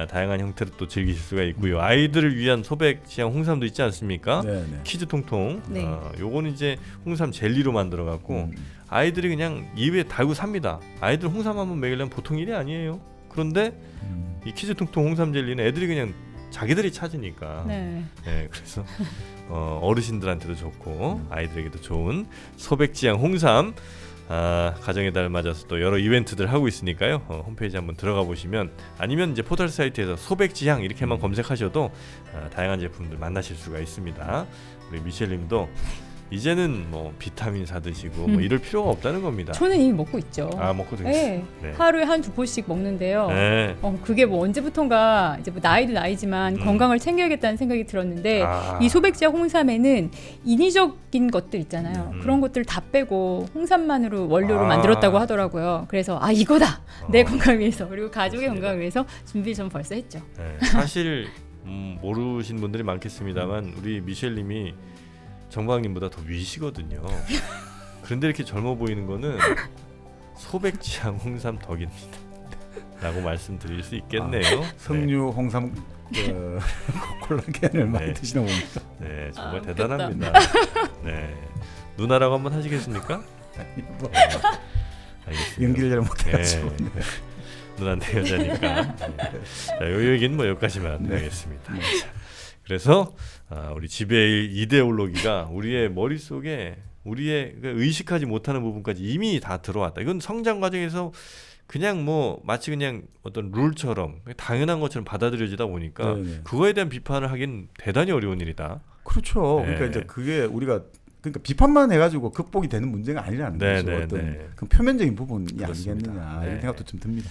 다양한 형태로 또 즐기실 수가 있고요. 아이들을 위한 소백지향 홍삼도 있지 않습니까? 키즈 통통. 요거는 이제 홍삼 젤리로 만들어 갖고 아이들이 그냥 입에 달고 삽니다. 아이들 홍삼 한번 먹이려면 보통 일이 아니에요. 그런데 이 키즈 통통 홍삼 젤리는 애들이 그냥 자기들이 찾으니까. 그래서 어르신들한테도 좋고 아이들에게도 좋은 소백지향 홍삼. 가정의 달 맞아서 또 여러 이벤트들 하고 있으니까요. 홈페이지 한번 들어가 보시면 아니면 이제 포털 사이트에서 소백지향 이렇게만 검색하셔도 다양한 제품들 만나실 수가 있습니다. 우리 미셸님도 이제는 뭐 비타민 사드시고 뭐 이럴 필요가 없다는 겁니다. 저는 이미 먹고 있죠. 먹고 되겠어요. 하루에 1-2포씩 먹는데요. 그게 뭐 언제부턴가 이제 뭐 나이도 나이지만 건강을 챙겨야겠다는 생각이 들었는데 이 소백지향 홍삼에는 인위적인 것들 있잖아요. 그런 것들 다 빼고 홍삼만으로 원료로 만들었다고 하더라고요. 그래서 이거다 내 건강 위해서 그리고 가족의 건강 위해서 준비 좀 벌써 했죠. 사실 모르신 분들이 많겠습니다만 우리 미셸님이 정박님보다 더 위시거든요. 그런데 이렇게 젊어 보이는 거는 소백지향 홍삼 덕입니다. 라고 말씀드릴 수 있겠네요. 석류 홍삼 콜라겐을 많이 드시나 봅니다. 정말 대단합니다. 누나라고 한번 하시겠습니까? 알겠습니다. 연기를 잘 못해가지고. 누나는 여자니까. 요 얘기는 뭐 여기까지만 하겠습니다. 그래서 우리 지배의 이데올로기가 우리의 머릿속에 우리의 의식하지 못하는 부분까지 이미 다 들어왔다. 이건 성장 과정에서 그냥 뭐 마치 그냥 어떤 룰처럼 당연한 것처럼 받아들여지다 보니까 네네. 그거에 대한 비판을 하긴 대단히 어려운 일이다. 그렇죠. 네. 그러니까 이제 그게 우리가 그러니까 비판만 해가지고 극복이 되는 문제가 아니라는 네, 거죠. 네, 어떤 네. 그 표면적인 부분이 그렇습니다. 아니겠느냐 네. 이런 생각도 좀 듭니다.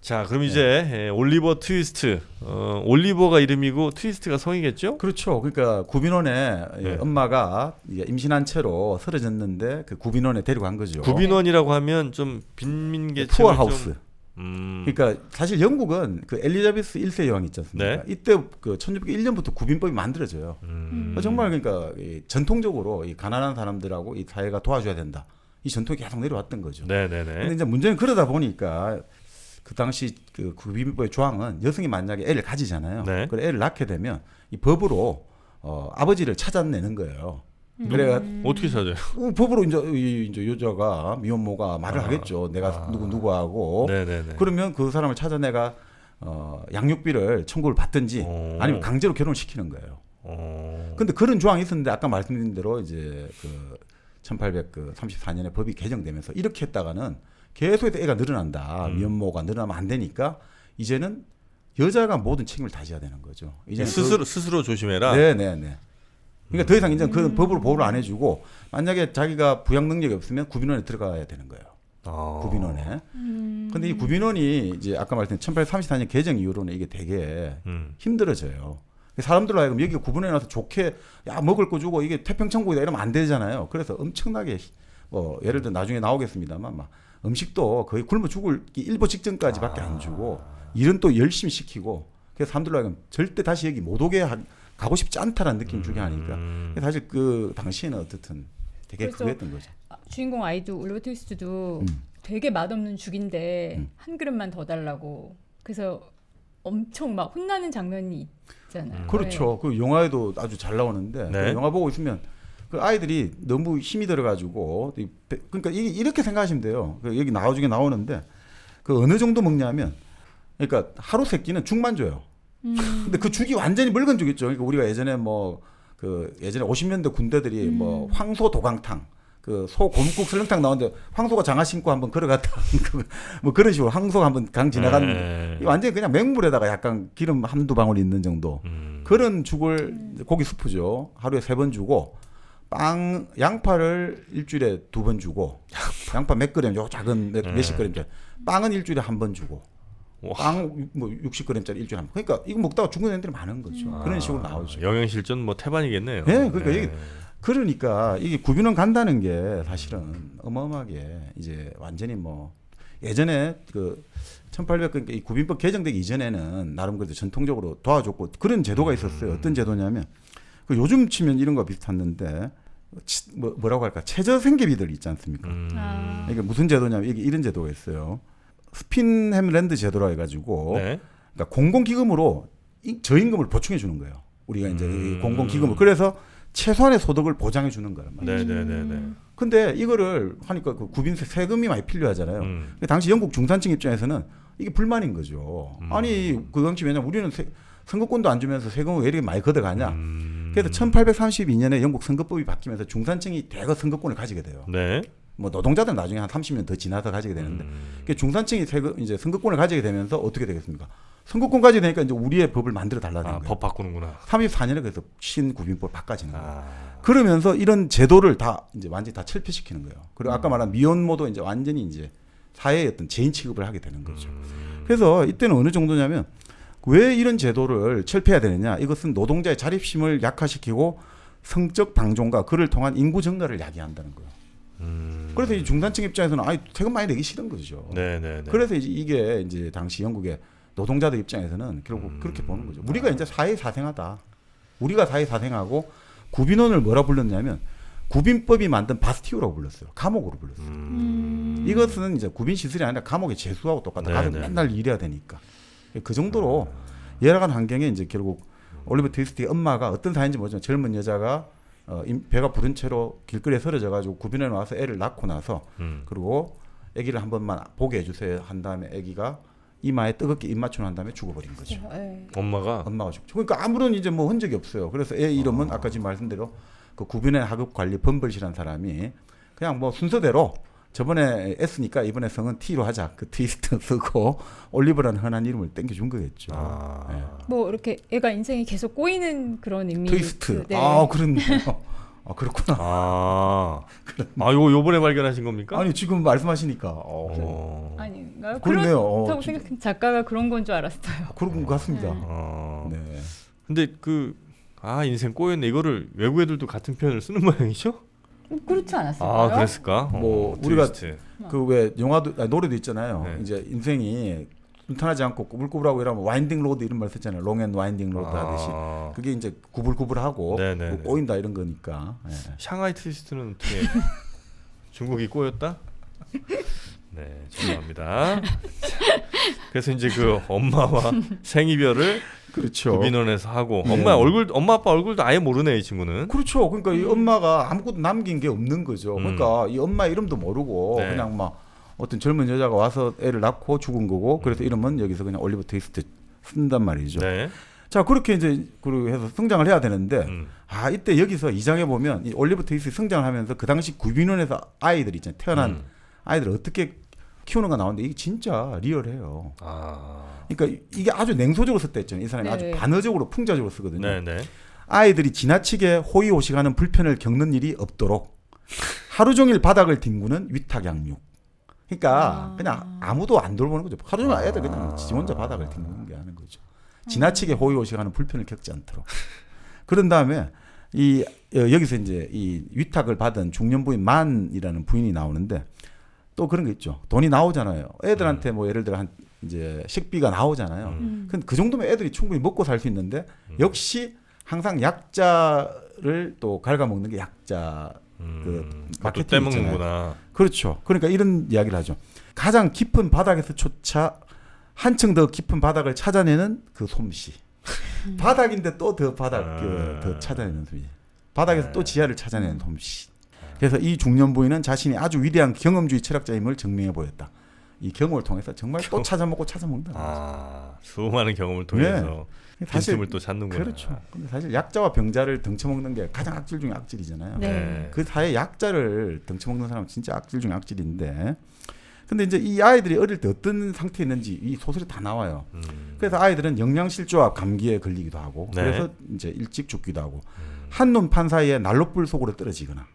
자, 그럼 이제 올리버 트위스트. 올리버가 이름이고 트위스트가 성이겠죠? 그렇죠. 그러니까 구빈원의 네. 엄마가 이제 임신한 채로 쓰러졌는데 그 구빈원에 데려간 거죠. 구빈원이라고 하면 좀 빈민계층 푸어하우스. 좀, 그러니까 사실 영국은 그 엘리자베스 1세 여왕 있지 않습니까? 네. 이때 그 1601년부터 구빈법이 만들어져요. 정말 그러니까 이 전통적으로 이 가난한 사람들하고 이 사회가 도와줘야 된다. 이 전통이 계속 내려왔던 거죠. 네네네. 근데 이제 문제는 그러다 보니까 그 당시 그 구빈법의 조항은 여성이 만약에 애를 가지잖아요. 네. 그래 애를 낳게 되면 이 법으로 아버지를 찾아내는 거예요. 그래가 어떻게 찾아요? 법으로 이제 여자가 미혼모가 말을 하겠죠. 내가 누구하고 네네네. 그러면 그 사람을 찾아내가 양육비를 청구를 받든지 아니면 강제로 결혼을 시키는 거예요. 근데 그런 조항이 있었는데 아까 말씀드린 대로 이제 그 1834년에 법이 개정되면서 이렇게 했다가는 계속해서 애가 늘어난다. 미혼모가 늘어나면 안 되니까 이제는 여자가 모든 책임을 다 져야 되는 거죠. 이제 스스로 조심해라. 네네네. 그러니까 더 이상 이제 그 법으로 보호를 안 해주고 만약에 자기가 부양 능력이 없으면 구빈원에 들어가야 되는 거예요. 구빈원에. 근데 이 구빈원이 이제 아까 말씀드린 1834년 개정 이후로는 이게 되게 힘들어져요. 사람들로 하여금 여기 구분해 놔서 좋게 야 먹을 거 주고 이게 태평천국이다 이러면 안 되잖아요. 그래서 엄청나게 예를 들어 나중에 나오겠습니다만 막 음식도 거의 굶어 죽을 일보 직전까지밖에 안 주고 일은 또 열심히 시키고 그래서 사람들로 하여금 절대 다시 여기 못 오게 가고 싶지 않다라는 느낌 주게 하니까 사실 그 당시에는 어떻든 되게 그랬던 거죠. 주인공 아이도 올리버 트위스트도 되게 맛없는 죽인데 한 그릇만 더 달라고 그래서 엄청 막 혼나는 장면이 있잖아요. 그렇죠. 그 영화에도 아주 잘 나오는데 네. 그 영화 보고 있으면 그 아이들이 너무 힘이 들어가지고 그러니까 이렇게 생각하시면 돼요. 여기 나중에 나오는데 그 어느 정도 먹냐면 그러니까 하루 세 끼는 죽만 줘요. 근데 그 죽이 완전히 묽은 죽이죠. 그러니까 우리가 예전에 예전에 50년대 군대들이 황소 도강탕 그 소 곰국 설렁탕 나오는데 황소가 장화 신고 한번 걸어갔다 뭐 그런 식으로 황소가 한번 강 지나간 완전히 그냥 맹물에다가 약간 기름 한두 방울 있는 정도 그런 죽을 고기 수프죠. 하루에 3번 주고 양파를 일주일에 2번 주고 양파 몇 그램 요 작은 몇십 그램짜리 빵은 일주일에 1번 주고 빵 60g짜리 일주일에 한 번. 그러니까 이거 먹다가 죽는 애들이 많은 거죠. 그런 식으로 나오죠. 영양실전 뭐 태반이겠네요. 네, 그러니까 그러니까 이게 구빈원 간다는 게 사실은 어마어마하게 이제 완전히 예전에 그 1800 그러니까 이 구빈법 개정되기 이전에는 나름 그래도 전통적으로 도와줬고 그런 제도가 있었어요. 어떤 제도냐면 그 요즘 치면 이런 거 비슷했는데 뭐라고 할까 최저 생계비들 있지 않습니까? 이게 무슨 제도냐면 이게 이런 제도가 있어요. 스핀햄랜드 제도라 해가지고 네. 그러니까 공공기금으로 저임금을 보충해 주는 거예요. 우리가 이제 이 공공기금을 그래서 최소한의 소득을 보장해 주는 거란 말이에요. 네네네네. 근데 이거를 하니까 그 구빈세 세금이 많이 필요하잖아요. 근데 당시 영국 중산층 입장에서는 이게 불만인 거죠. 아니 그 당시 왜냐면 우리는 선거권도 안 주면서 세금을 왜 이렇게 많이 걷어가냐. 그래서 1832년에 영국 선거법이 바뀌면서 중산층이 대거 선거권을 가지게 돼요. 네. 노동자들은 나중에 한 30년 더 지나서 가지게 되는데 중산층이 이제 선거권을 가지게 되면서 어떻게 되겠습니까? 선거권 가지게 되니까 이제 우리의 법을 만들어 달라는 거예요. 법 바꾸는구나. 34년에 그래서 신구빈법 바꿔지는 거예요. 그러면서 이런 제도를 다 이제 완전히 다 철폐시키는 거예요. 그리고 아까 말한 미혼모도 이제 완전히 이제 사회의 어떤 죄인 취급을 하게 되는 거죠. 그래서 이때는 어느 정도냐면 왜 이런 제도를 철폐해야 되느냐? 이것은 노동자의 자립심을 약화시키고 성적 방종과 그를 통한 인구 증가를 야기한다는 거예요. 그래서 이 중산층 입장에서는 세금 많이 내기 싫은 거죠. 네네네. 그래서 이게 이제 당시 영국의 노동자들 입장에서는 결국 그렇게 보는 거죠. 우리가 이제 사회사생하다. 우리가 사회사생하고 구빈원을 뭐라 불렀냐면 구빈법이 만든 바스티오라고 불렀어요. 감옥으로 불렀어요. 이것은 이제 구빈 시설이 아니라 감옥의 재수하고 똑같다. 가서 맨날 일해야 되니까. 그 정도로 열악한 환경에 이제 결국 올리버 트위스트의 엄마가 어떤 사연인지 모르지만 젊은 여자가 배가 부른 채로 길거리에 쓰러져 가지고 구빈원에 와서 애를 낳고 나서 그리고 아기를 한 번만 보게 해주세요 한 다음에 아기가 이마에 뜨겁게 입 맞추고 난 다음에 죽어버린 거죠. 엄마가 죽죠. 그러니까 아무런 이제 흔적이 없어요. 그래서 애 이름은 아까 지금 말씀대로 그 구빈원 하급 관리 범벌시라는 사람이 그냥 순서대로 저번에 S니까 이번에 성은 T로 하자. 그 트위스트 쓰고 올리브라는 흔한 이름을 땡겨준 거겠죠. 네. 뭐 이렇게 애가 인생이 계속 꼬이는 그런 의미. 트위스트. 네. 그렇네요. 그렇구나. 요번에 발견하신 겁니까? 아니 지금 말씀하시니까. 아닌가요? 그러네요. 그렇다고 생각했는데 작가가 그런 건 줄 알았어요. 그런 것 같습니다. 네. 네. 근데 인생 꼬였네. 이거를 외국 애들도 같은 표현을 쓰는 모양이죠? 그렇지 않았을까요? 그랬을까? 뭐 우리가 그 왜 영화도 노래도 있잖아요. 네. 이제 인생이 순탄하지 않고 꾸불꾸불하고 이러면 와인딩 로드 이런 말 썼잖아요. 롱앤 와인딩 로드 하듯이. 그게 이제 구불구불하고 뭐 꼬인다 이런 거니까. 네. 샹하이 트위스트는 어떻게 중국이 꼬였다? 네, 죄송합니다. 그래서 이제 그 엄마와 생이별을 그렇죠. 구빈원에서 하고 네. 엄마 아빠 얼굴도 아예 모르네 이 친구는. 그렇죠. 그러니까 이 엄마가 아무것도 남긴 게 없는 거죠. 그러니까 이 엄마 이름도 모르고 네. 그냥 막 어떤 젊은 여자가 와서 애를 낳고 죽은 거고 그래서 이름은 여기서 그냥 올리버 트위스트 쓴단 말이죠. 네. 자 그렇게 이제 그렇게 해서 성장을 해야 되는데 이때 여기서 2장에 보면 이 올리버 트위스트 성장을 하면서 그 당시 구빈원에서 아이들 있잖아요. 태어난 아이들을 어떻게 키우는가 나오는데 이게 진짜 리얼해요. 그러니까 이게 아주 냉소적으로 썼다 했잖아요. 이 사람이 네. 아주 반어적으로 풍자적으로 쓰거든요. 네. 아이들이 지나치게 호의호식하는 불편을 겪는 일이 없도록 하루 종일 바닥을 뒹구는 위탁 양육. 그러니까 그냥 아무도 안 돌보는 거죠. 하루 종일 애들 그냥 지 혼자 바닥을 뒹구는 게 하는 거죠. 지나치게 호의호식하는 불편을 겪지 않도록. 그런 다음에 여기서 이제 이 위탁을 받은 중년부인 만이라는 부인이 나오는데 또 그런 게 있죠. 돈이 나오잖아요. 애들한테 뭐 예를 들어 이제 식비가 나오잖아요. 근데 그 정도면 애들이 충분히 먹고 살 수 있는데 역시 항상 약자를 또 갉아먹는 게 약자 그 마케팅 있잖아요. 그렇죠. 그러니까 이런 이야기를 하죠. 가장 깊은 바닥에서조차 한층 더 깊은 바닥을 찾아내는 그 솜씨. 바닥인데 또 더 더 찾아내는 솜씨. 바닥에서 또 지하를 찾아내는 솜씨. 그래서 이 중년 부인은 자신이 아주 위대한 경험주의 철학자임을 증명해 보였다. 이 경험을 통해서 정말 또 찾아먹는다. 수많은 경험을 통해서 빈틈을 또 찾는구나. 그렇죠. 근데 사실 약자와 병자를 덩쳐먹는 게 가장 악질 중에 악질이잖아요. 네. 그 사회 약자를 덩쳐먹는 사람은 진짜 악질 중에 악질인데. 근데 이제 이 아이들이 어릴 때 어떤 상태에 있는지 이 소설에 다 나와요. 그래서 아이들은 영양실조와 감기에 걸리기도 하고 그래서 이제 일찍 죽기도 하고 한눈 판 사이에 난로불 속으로 떨어지거나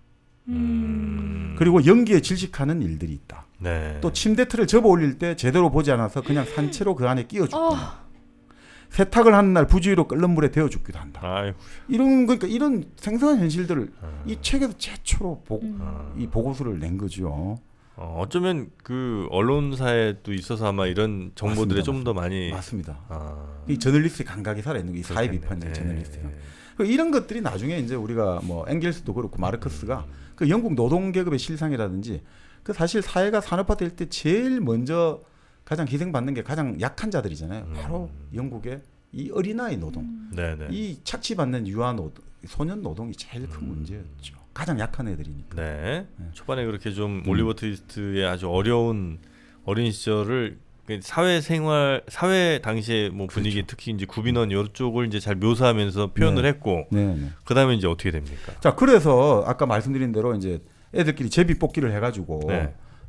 그리고 연기에 질식하는 일들이 있다. 네. 또 침대 틀을 접어 올릴 때 제대로 보지 않아서 그냥 산채로 그 안에 끼어 죽거나 세탁을 하는 날 부주의로 끓는 물에 데워 죽기도 한다. 아이고. 그러니까 이런 생생한 현실들을 이 책에서 최초로 이 보고서를 낸 거죠. 어쩌면 그 언론사에도 있어서 아마 이런 정보들에 좀 더 많이 맞습니다. 이 저널리스트의 감각이 살아있는 거, 이 사회 비판적 저널리스트가. 이런 것들이 나중에 이제 우리가 뭐 엥겔스도 그렇고 마르크스가 그 영국 노동 계급의 실상이라든지 그 사실 사회가 산업화될 때 제일 먼저 가장 희생받는 게 가장 약한 자들이잖아요. 바로 영국의 이 어린아이 노동, 이 착취받는 유아 노동, 소년 노동이 제일 큰 문제였죠. 가장 약한 애들이니까. 네. 초반에 그렇게 좀 올리버 트위스트의 아주 어려운 어린 시절을 사회 당시의 뭐 분위기 그렇죠. 특히 이제 구빈원 이쪽을 이제 잘 묘사하면서 표현을 했고 그다음에 이제 어떻게 됩니까? 자, 그래서 아까 말씀드린 대로 이제 애들끼리 제비 뽑기를 해가지고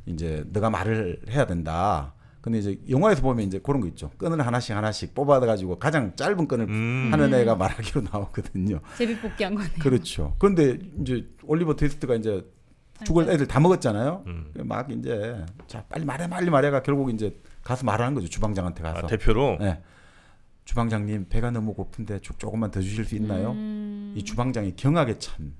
이제 너가 말을 해야 된다. 근데 이제 영화에서 보면 이제 그런 거 있죠. 끈을 하나씩 뽑아가지고 가장 짧은 끈을 하는 애가 말하기로 나오거든요. 제비뽑기 한 거네요. 그렇죠. 그런데 이제 올리버 트위스트가 이제 죽을 애들 다 먹었잖아요. 막 이제 자 빨리 말해가 결국 이제 가서 말하는 거죠. 주방장한테 가서. 대표로. 네. 주방장님 배가 너무 고픈데 죽 조금만 더 주실 수 있나요? 이 주방장이 경악에 찬.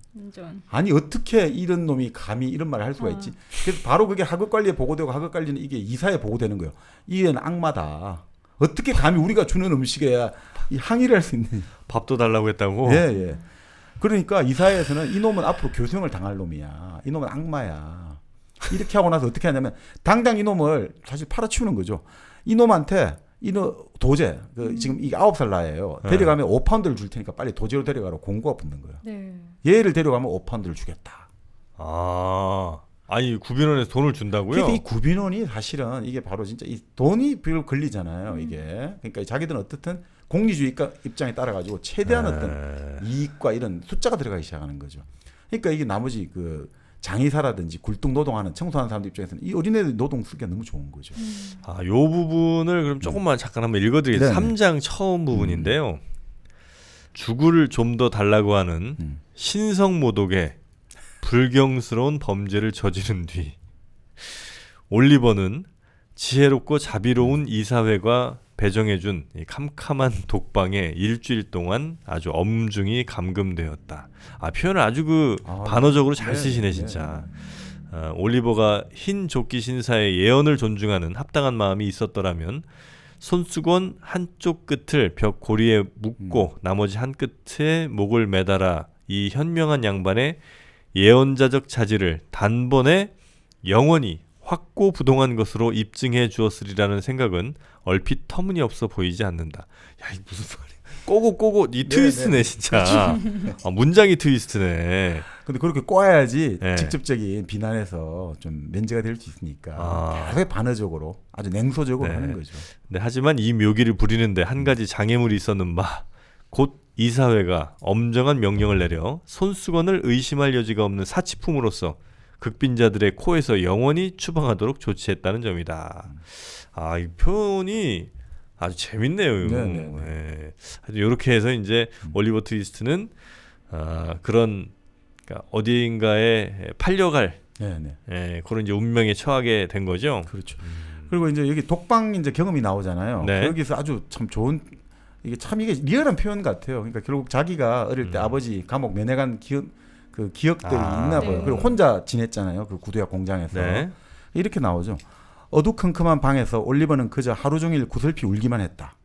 아니 어떻게 이런 놈이 감히 이런 말을 할 수가 있지? 그래서 바로 그게 하급관리에 보고되고 하급관리는 이게 이사에 보고되는 거예요. 이 애는 악마다. 어떻게 감히 우리가 주는 음식에 이 항의를 할 수 있느냐? 밥도 달라고 했다고? 예. 그러니까 이사회에서는 이놈은 앞으로 교수형을 당할 놈이야. 이놈은 악마야. 이렇게 하고 나서 어떻게 하냐면 당장 이놈을 사실 팔아치우는 거죠. 이놈한테 도제 지금 이게 9살 나이에요. 데려가면 5파운드를 줄 테니까 빨리 도제로 데려가라고 공고가 붙는 거예요. 얘를 데려가면 5파운드를 주겠다. 아니 구빈원에서 돈을 준다고요? 그래서 이 구빈원이 사실은 이게 바로 진짜 이 돈이 별로 걸리잖아요. 이게 그러니까 자기들은 어떻든 공리주의 입장에 따라 가지고 최대한 어떤 이익과 이런 숫자가 들어가기 시작하는 거죠. 그러니까 이게 나머지 그 장의사라든지 굴뚝 노동하는 청소하는 사람들 입장에서는 이 어린애들 노동 쓰기가 너무 좋은 거죠. 요 부분을 그럼 조금만 잠깐 한번 읽어드리겠습니다. 네네. 3장 처음 부분인데요. 주구를 좀 더 달라고 하는 신성모독의 불경스러운 범죄를 저지른 뒤 올리버는 지혜롭고 자비로운 이사회가 배정해준 이 캄캄한 독방에 일주일 동안 아주 엄중히 감금되었다. 표현을 아주 반어적으로 잘 쓰시네 진짜. 올리버가 흰 조끼 신사의 예언을 존중하는 합당한 마음이 있었더라면 손수건 한쪽 끝을 벽 고리에 묶고 나머지 한 끝에 목을 매달아 이 현명한 양반의 예언자적 자질을 단번에 영원히 확고부동한 것으로 입증해 주었으리라는 생각은 얼핏 터무니없어 보이지 않는다. 야, 이 무슨 말이야? 꼬고 이 트위스트네 진짜. 문장이 트위스트네. 근데 그렇게 꼬아야지 네. 직접적인 비난에서 좀 면제가 될 수 있으니까 계속 반어적으로 아주 냉소적으로 네. 하는 거죠. 네, 하지만 이 묘기를 부리는데 한 가지 장애물이 있었는 바 곧 이사회가 엄정한 명령을 내려 손수건을 의심할 여지가 없는 사치품으로서 극빈자들의 코에서 영원히 추방하도록 조치했다는 점이다. 이 표현이 아주 재밌네요. 네. 이렇게 해서 이제 올리버 트위스트는 그런 그러니까 어디인가에 팔려갈 그런 이제 운명에 처하게 된 거죠. 그렇죠. 그리고 이제 여기 독방 이제 경험이 나오잖아요. 네. 여기서 아주 참 좋은 이게 리얼한 표현 같아요. 그러니까 결국 자기가 어릴 때 아버지 감옥 면회간 기억들이 있나 봐요. 네. 그리고 혼자 지냈잖아요. 그 구두약 공장에서. 네. 이렇게 나오죠. 어두컴컴한 방에서 올리버는 그저 하루 종일 구슬피 울기만 했다.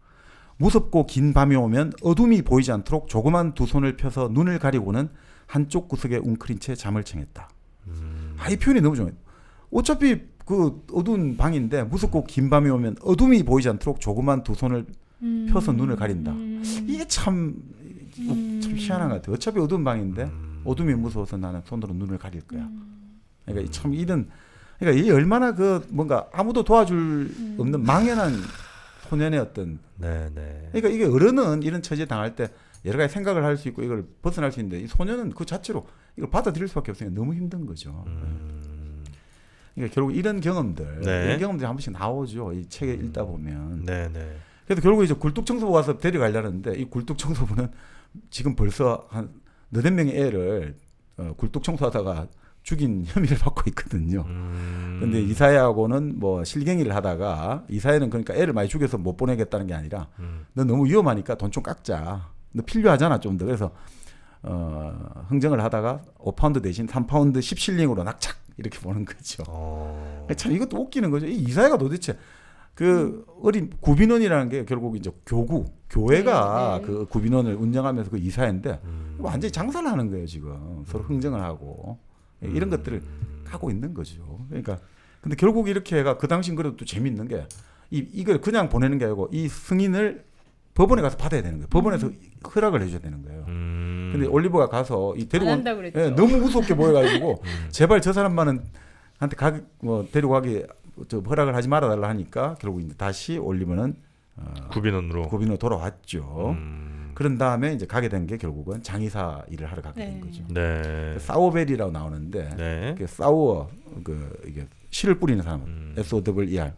무섭고 긴 밤이 오면 어둠이 보이지 않도록 조그만 두 손을 펴서 눈을 가리고는 한쪽 구석에 웅크린 채 잠을 청했다. 이 표현이 너무 좋아요. 어차피 그 어두운 방인데 무섭고 긴 밤이 오면 어둠이 보이지 않도록 조그만 두 손을 펴서 눈을 가린다. 이게 참 희한한 것 같아요. 어차피 어두운 방인데 어둠이 무서워서 나는 손으로 눈을 가릴 거야. 그러니까 참 그러니까 이 얼마나 뭔가 아무도 도와줄 없는 망연한 소년의 어떤. 그러니까 이게 어른은 이런 처지에 당할 때 여러 가지 생각을 할 수 있고 이걸 벗어날 수 있는데 이 소년은 그 자체로 이걸 받아들일 수밖에 없으니까 너무 힘든 거죠. 그러니까 결국 이런 경험들이 한 번씩 나오죠. 이 책에 읽다 보면. 그래서 결국 이제 굴뚝청소부 와서 데려가려는데 이 굴뚝청소부는 지금 벌써 한 너댓 명의 애를 굴뚝청소하다가 죽인 혐의를 받고 있거든요. 근데 이사회하고는 뭐 실갱이를 하다가 이사회는 그러니까 애를 많이 죽여서 못 보내겠다는 게 아니라 너 너무 위험하니까 돈 좀 깎자. 너 필요하잖아 좀 더. 그래서 흥정을 하다가 5파운드 대신 3파운드 10실링으로 낙착 이렇게 보는 거죠. 참 이것도 웃기는 거죠. 이 이사회가 도대체 그 어린 구빈원이라는 게 결국 이제 교회가 그 구빈원을 운영하면서 그 이사회인데 완전히 장사를 하는 거예요 지금. 서로 흥정을 하고 이런 것들을 하고 있는 거죠. 그러니까 근데 결국 이렇게 해가 그 당시엔 그래도 또 재밌는 게 이걸 그냥 보내는 게 아니고 이 승인을 법원에 가서 받아야 되는 거예요. 법원에서 허락을 해줘야 되는 거예요. 근데 올리버가 가서 이 데리고 너무 무섭게 보여가지고 제발 저 사람만은 한테 데리고 가기 허락을 하지 말아달라 하니까 결국 이제 다시 올리버는 구빈원으로 돌아왔죠. 그런 다음에 이제 가게 된 게 결국은 장의사 일을 하러 가게 된 거죠. 사워벨이라고 나오는데 그 사워 이게 실을 뿌리는 사람, SOWER,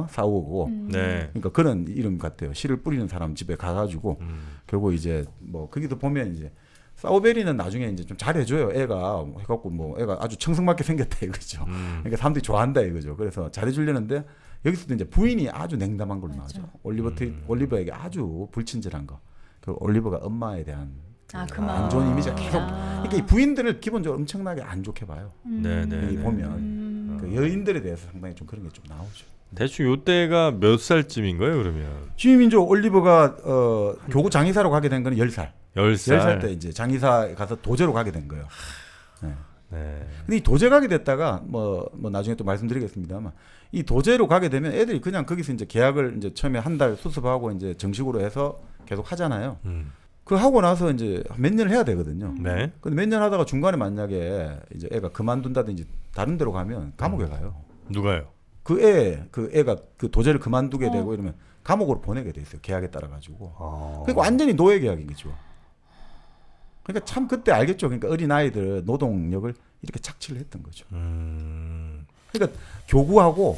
사우어고, 그러니까 그런 이름 같아요. 실을 뿌리는 사람 집에 가가지고 결국 이제 뭐 거기도 보면 이제 사우베리는 나중에 이제 좀 잘해줘요. 애가 해갖고 뭐 애가 아주 청승맞게 생겼다 이거죠. 그러니까 사람들이 좋아한다 이거죠. 그래서 잘해주려는데 여기서도 이제 부인이 아주 냉담한 걸로 나오죠. 올리버에게 아주 불친절한 거. 그 올리버가 엄마에 대한 안 좋은 이미지가 계속. 그러니까 이 부인들을 기본적으로 엄청나게 안 좋게 봐요. 여기 보면 그 여인들에 대해서 상당히 좀 그런 게 좀 나오죠. 대충 요때가 몇 살쯤인 거예요 그러면? 지금 이제 올리버가 교구 장의사로 가게 된 건 10살. 10살 때 이제 장의사 가서 도제로 가게 된 거예요. 근데 이 도제 가게 됐다가 뭐 나중에 또 말씀드리겠습니다만 이 도제로 가게 되면 애들이 그냥 거기서 이제 계약을 이제 처음에 한 달 수습하고 이제 정식으로 해서 계속 하잖아요. 그 하고 나서 이제 몇 년을 해야 되거든요. 근데 몇 년 하다가 중간에 만약에 이제 애가 그만둔다든지 다른 데로 가면 감옥에 가요. 누가요? 그 애가 그 도제를 그만두게 되고 이러면 감옥으로 보내게 돼 있어요. 계약에 따라 가지고. 그러니까 완전히 노예 계약인 거죠. 그러니까 참 그때 알겠죠. 그러니까 어린 아이들 노동력을 이렇게 착취를 했던 거죠. 그러니까 교구하고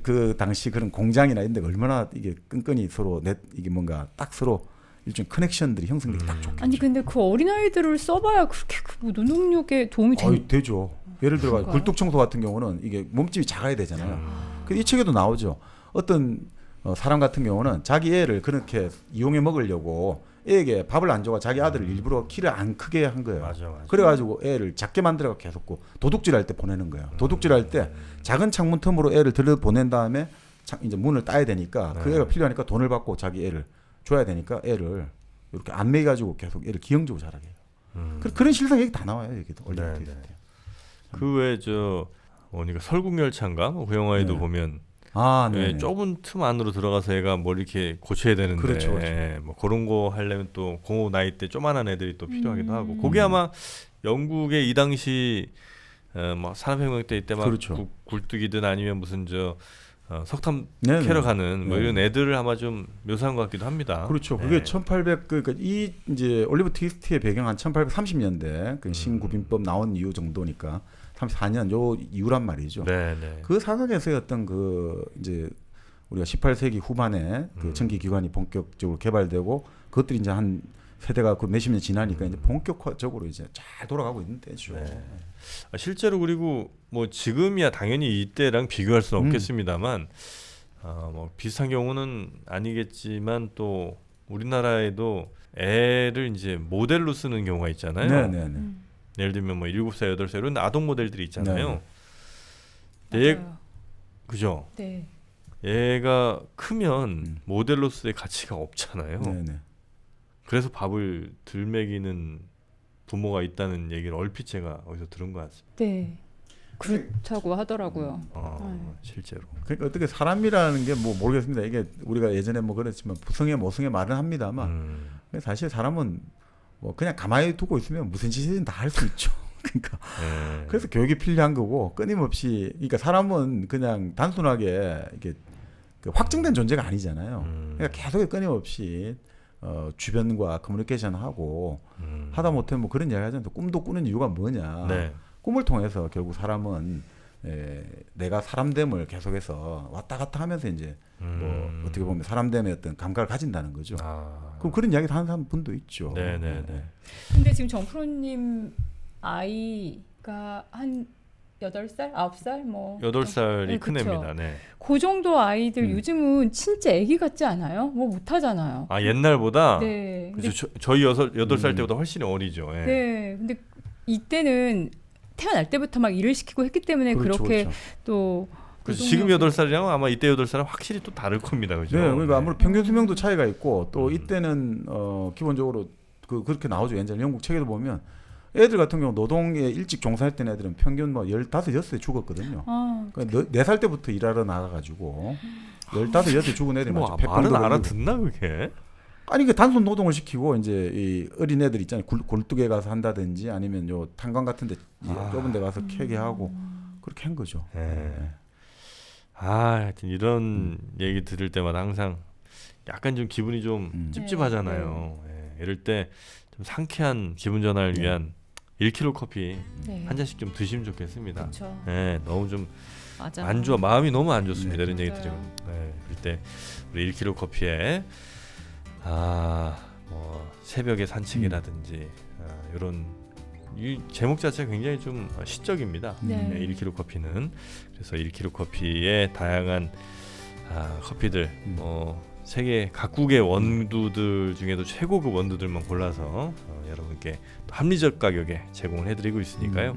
그 당시 그런 공장이나 이런 데가 얼마나 이게 끈끈이 서로 이게 뭔가 딱 서로 일종 커넥션들이 형성되기 딱 좋겠죠. 아니 근데 그 어린 아이들을 써봐야 그렇게 뭐 노동력에 도움이 되죠. 예를 들어 그런가요? 굴뚝 청소 같은 경우는 이게 몸집이 작아야 되잖아요. 이 책에도 나오죠. 어떤 사람 같은 경우는 자기 애를 그렇게 이용해 먹으려고 애에게 밥을 안 줘가 자기 아들을 일부러 키를 안 크게 한 거예요. 맞아. 그래가지고 애를 작게 만들어가 계속 도둑질할 때 보내는 거예요. 도둑질할 때 작은 창문 틈으로 애를 들여 보낸 다음에 이제 문을 따야 되니까 그 애가 필요하니까 돈을 받고 자기 애를 줘야 되니까 애를 이렇게 안 먹여가지고 계속 애를 기형적으로 자라게 해요. 그런 실상 얘기 다 나와요. 여기도 올리브티 때. 그 외에 뭐니까 설국열차인가 뭐 그 영화에도 네. 보면 네. 좁은 틈 안으로 들어가서 애가 뭘 이렇게 고쳐야 되는데 그렇죠. 뭐 그런 거 하려면 또 그 나이 때 조만한 애들이 또 필요하기도 하고 그게 아마 영국의 이 당시 뭐 산업혁명 때 이때 막 그렇죠. 굴뚝이든 아니면 무슨 석탄 네네. 캐러 가는 뭐 네. 이런 애들을 아마 좀 묘사한 것 같기도 합니다. 그렇죠. 그게 1800 그러니까 이 이제 올리버 트위스트의 배경한 1830년대 그 신구빈법 나온 이후 정도니까 34년 요 이후란 말이죠. 네. 그 상황에서의 어떤 그 이제 우리가 18세기 후반에 그 전기 기관이 본격적으로 개발되고 그것들이 이제 한 세대가 그 몇십 년 지나니까 이제 본격적으로 이제 잘 돌아가고 있는 때죠. 네. 실제로 그리고 뭐 지금이야 당연히 이때랑 비교할 수는 없겠습니다만 뭐 비슷한 경우는 아니겠지만 또 우리나라에도 애를 이제 모델로 쓰는 경우가 있잖아요. 네네네. 예를 들면 뭐 7살, 8살 이런 아동 모델들이 있잖아요. 맞아요. 그죠? 네. 얘가 크면 모델로서의 가치가 없잖아요. 네네. 그래서 밥을 덜 먹이는 부모가 있다는 얘기를 얼핏 제가 어디서 들은 것 같습니다. 네. 그렇다고 하더라고요. 실제로. 그러니까 어떻게 사람이라는 게 뭐 모르겠습니다. 이게 우리가 예전에 뭐 그랬지만 부성애 모성애 말은 합니다만 사실 사람은 뭐 그냥 가만히 두고 있으면 무슨 짓이든 다 할 수 있죠. 그러니까 그래서 교육이 필요한 거고 끊임없이 그러니까 사람은 그냥 단순하게 이게 그 확정된 존재가 아니잖아요. 그러니까 계속 끊임없이 주변과 커뮤니케이션하고 하다 못해 뭐 그런 이야기 하잖아요. 꿈도 꾸는 이유가 뭐냐. 네. 꿈을 통해서 결국 사람은 내가 사람됨을 계속해서 왔다 갔다 하면서 이제 뭐 어떻게 보면 사람됨의 어떤 감각을 가진다는 거죠. 그럼 그런 이야기 하는 분도 있죠. 네네네. 근데 지금 정프로님 아이가 한 8살? 9살? 뭐 8살이 네, 큰 그쵸. 애입니다. 네. 그 정도 아이들 요즘은 진짜 애기 같지 않아요? 뭐 못하잖아요. 아 옛날보다 네. 근데, 그죠. 저희 8살 때보다 훨씬 어리죠. 예. 네. 근데 이때는 태어날 때부터 막 일을 시키고 했기 때문에 그렇죠, 그렇게 그렇죠. 또 그래서 지금 8살이랑 아마 이때 8살은 확실히 또 다를 겁니다. 그죠? 네, 그러니까 아무래도 평균 수명도 차이가 있고 또 이때는 기본적으로 그렇게 나오죠. 옛날 영국 책에도 보면 애들 같은 경우 노동에 일찍 종사했던 애들은 평균 뭐 15, 6에 죽었거든요. 그러니까 4살 때부터 일하러 나가가지고 15, 6에 죽은 애들이 뭐 많죠. 말은 걸리고. 알아듣나 그게? 아니 그 단순 노동을 시키고 이제 이 어린 애들 있잖아요. 굴뚝에 가서 한다든지 아니면 요 탄광 같은데 좁은 데 가서 캐게 하고 그렇게 한 거죠. 네. 하여튼 이런 얘기 들을 때마다 항상 약간 좀 기분이 좀 찝찝하잖아요. 예, 이럴 때 좀 상쾌한 기분 전환을 위한 1kg 커피 네. 한 잔씩 좀 드시면 좋겠습니다. 그렇죠. 예, 너무 좀 맞아. 안 좋아, 마음이 너무 안 좋습니다. 이런 얘기 맞아요. 들으면. 네, 그럴 때 우리 1kg 커피에 뭐 새벽에 산책이라든지 이런 이 제목 자체가 굉장히 좀 시적입니다. 네. 1kg 커피는 그래서 1kg 커피의 다양한 커피들 세계 각국의 원두들 중에도 최고급 원두들만 골라서 여러분께 합리적 가격에 제공을 해드리고 있으니까요.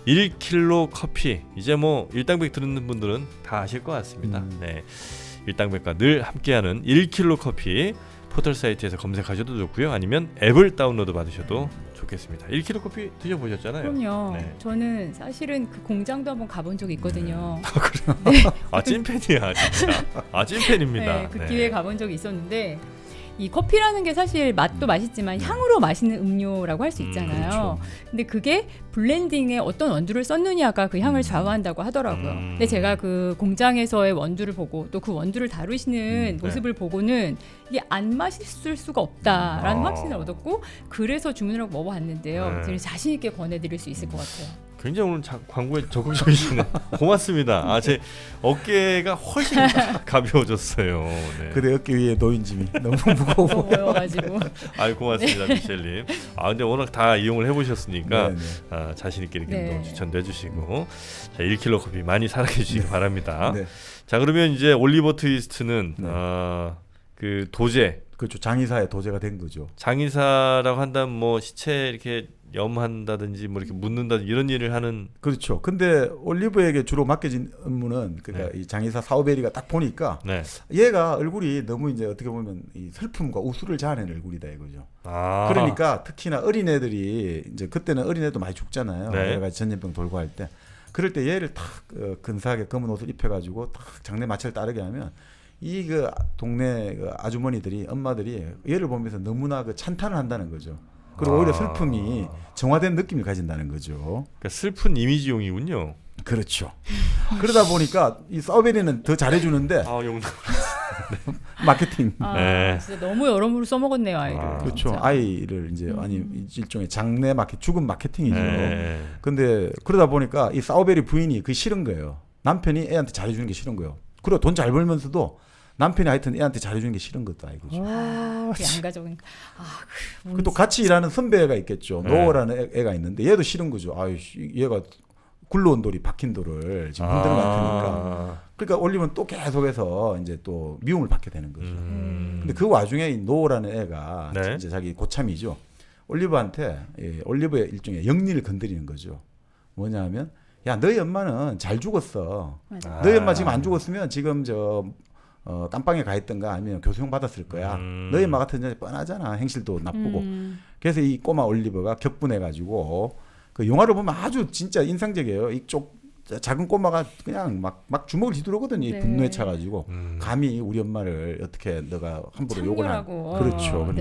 1kg 커피 이제 뭐 일당백 듣는 분들은 다 아실 것 같습니다. 네, 일당백과 늘 함께하는 1kg 커피 포털 사이트에서 검색하셔도 좋고요. 아니면 앱을 다운로드 받으셔도 좋겠습니다. 1kg 커피 드셔보셨잖아요. 그럼요. 네. 저는 사실은 그 공장도 한번 가본 적이 있거든요. 아 찐팬이야 진짜. 아 찐팬입니다. 네, 그 기회에 가본 적이 있었는데 이 커피라는 게 사실 맛도 맛있지만 향으로 맛있는 음료라고 할 수 있잖아요. 그렇죠. 근데 그게 블렌딩에 어떤 원두를 썼느냐가 그 향을 좌우한다고 하더라고요. 근데 제가 그 공장에서의 원두를 보고 또 그 원두를 다루시는 모습을 보고는 이게 안 맛있을 수가 없다라는 확신을 얻었고 그래서 주문을 하고 먹어봤는데요. 제일 자신 있게 권해드릴 수 있을 것 같아요. 굉장히 오늘 광고에 적극적이시네. 고맙습니다. 제 어깨가 훨씬 가벼워졌어요. 네. 그대 어깨 위에 놓인 짐이 너무 무거워 보여가지고. 고맙습니다, 미셸님. 근데 워낙 다 이용을 해보셨으니까 자신 있게 이렇게 네. 또 추천도 해주시고, 자 1kg 커피 많이 사랑해 주시기 바랍니다. 네. 자 그러면 이제 올리버 트위스트는 그 도제. 그렇죠. 장의사의 도제가 된 거죠. 장의사라고 한다면 뭐 시체 이렇게 염한다든지 뭐 이렇게 묻는다든지 이런 일을 하는. 그렇죠. 근데 올리브에게 주로 맡겨진 업무는 그러니까 이 장의사 사우베리가 딱 보니까 얘가 얼굴이 너무 이제 어떻게 보면 이 슬픔과 우수를 자아낸 얼굴이다 이거죠. 그러니까 특히나 어린애들이 이제 그때는 어린애도 많이 죽잖아요. 여러 가지 전염병 돌고 할 때. 그럴 때 얘를 탁 근사하게 검은 옷을 입혀가지고 탁 장례 마차를 따르게 하면 이 그 동네 그 아주머니들이 엄마들이 얘를 보면서 너무나 그 찬탄을 한다는 거죠. 그리고 오히려 슬픔이 정화된 느낌을 가진다는 거죠. 그러니까 슬픈 이미지용이군요. 그렇죠. 그러다 보니까 이 사우베리는 더 잘해주는데 마케팅. 진짜 너무 여러모로 써먹었네요 아이를. 그렇죠. 진짜. 아이를 이제 아니 일종의 장례 죽음 마케팅이죠. 근데 그러다 보니까 이 사우베리 부인이 그게 싫은 거예요. 남편이 애한테 잘해주는 게 싫은 거예요. 그리고 돈 잘 벌면서도 남편이 하여튼 애한테 잘해주는 게 싫은 것도 아니고죠. 양가적인. 또 같이 일하는 선배가 있겠죠. 노어라는 애가 있는데 얘도 싫은 거죠. 얘가 굴러온 돌이 박힌 돌을 지금 흔드는 것 같으니까. 그러니까 올리면 또 계속해서 이제 또 미움을 받게 되는 거죠. 근데 그 와중에 이 노어라는 애가 이제 자기 고참이죠. 올리브한테 올리브의 일종의 영리를 건드리는 거죠. 뭐냐면 야 너희 엄마는 잘 죽었어. 너희 엄마 지금 안 죽었으면 지금 깜빵에 가 있던가 아니면 교수형 받았을 거야. 너희 엄마 같은 년 뻔하잖아. 행실도 나쁘고. 그래서 이 꼬마 올리버가 격분해가지고 그 영화를 보면 아주 진짜 인상적이에요. 이쪽 작은 꼬마가 그냥 막 주먹을 휘두르거든요. 이 분노에 차가지고 감히 우리 엄마를 어떻게 너가 함부로 욕을 하고. 그렇죠.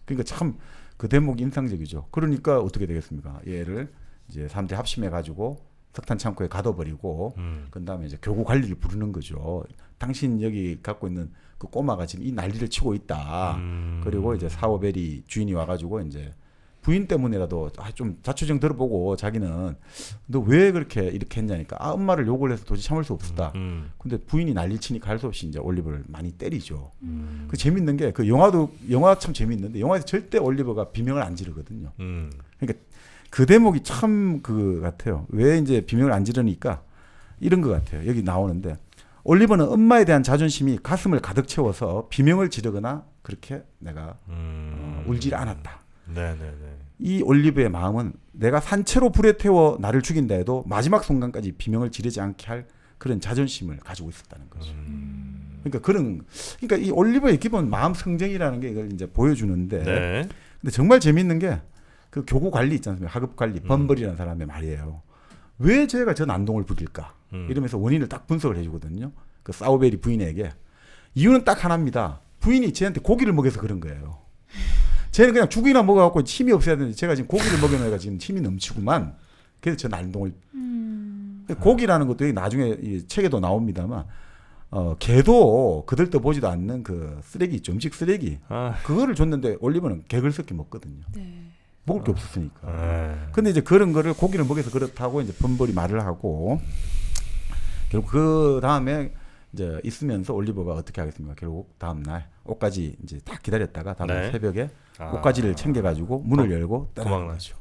그러니까 참 그 대목이 인상적이죠. 그러니까 어떻게 되겠습니까? 얘를 이제 사람들이 합심해가지고 석탄 창고에 가둬버리고 그다음에 이제 교구 관리를 부르는 거죠. 당신 여기 갖고 있는 그 꼬마가 지금 이 난리를 치고 있다. 그리고 이제 사오베리 주인이 와가지고 이제 부인 때문에라도 좀 자초정 들어보고 자기는 너 왜 그렇게 이렇게 했냐니까 엄마를 욕을 해서 도저히 참을 수 없었다. 근데 부인이 난리 치니까 할 수 없이 이제 올리버를 많이 때리죠. 그 재밌는 게 그 영화 참 재밌는데 영화에서 절대 올리버가 비명을 안 지르거든요. 그러니까 그 대목이 참 그 같아요. 왜 이제 비명을 안 지르니까 이런 것 같아요. 여기 나오는데 올리버는 엄마에 대한 자존심이 가슴을 가득 채워서 비명을 지르거나 그렇게 내가 울지 않았다. 이 올리버의 마음은 내가 산채로 불에 태워 나를 죽인다 해도 마지막 순간까지 비명을 지르지 않게 할 그런 자존심을 가지고 있었다는 거죠. 그러니까 이 올리버의 기본 마음 성정이라는 게 이걸 이제 보여주는데 근데 정말 재밌는 게 그 교구 관리 있지 않습니까? 하급 관리 범벌이라는 사람의 말이에요. 왜 쟤가 저 난동을 부릴까? 이러면서 원인을 딱 분석을 해주거든요. 그 사우베리 부인에게 이유는 딱 하나입니다. 부인이 쟤한테 고기를 먹여서 그런 거예요. 쟤는 그냥 죽이나 먹어갖고 힘이 없어야 되는데 제가 지금 고기를 먹여놓으니까 지금 힘이 넘치구만. 그래서 저 난동을 고기라는 것도 나중에 이 책에도 나옵니다만 개도 그들도 보지도 않는 그 쓰레기 있죠. 음식 쓰레기 그거를 줬는데 올리버는 개글 섞여 먹거든요. 먹을 게 없었으니까. 근데 이제 그런 거를 고기를 먹여서 그렇다고 이제 범벌이 말을 하고 결국 그 다음에 이제 있으면서 올리버가 어떻게 하겠습니까? 결국 다음 날 옷까지 이제 딱 기다렸다가 다음 날 새벽에 옷까지를 챙겨가지고 문을 열고 떠나는 거죠.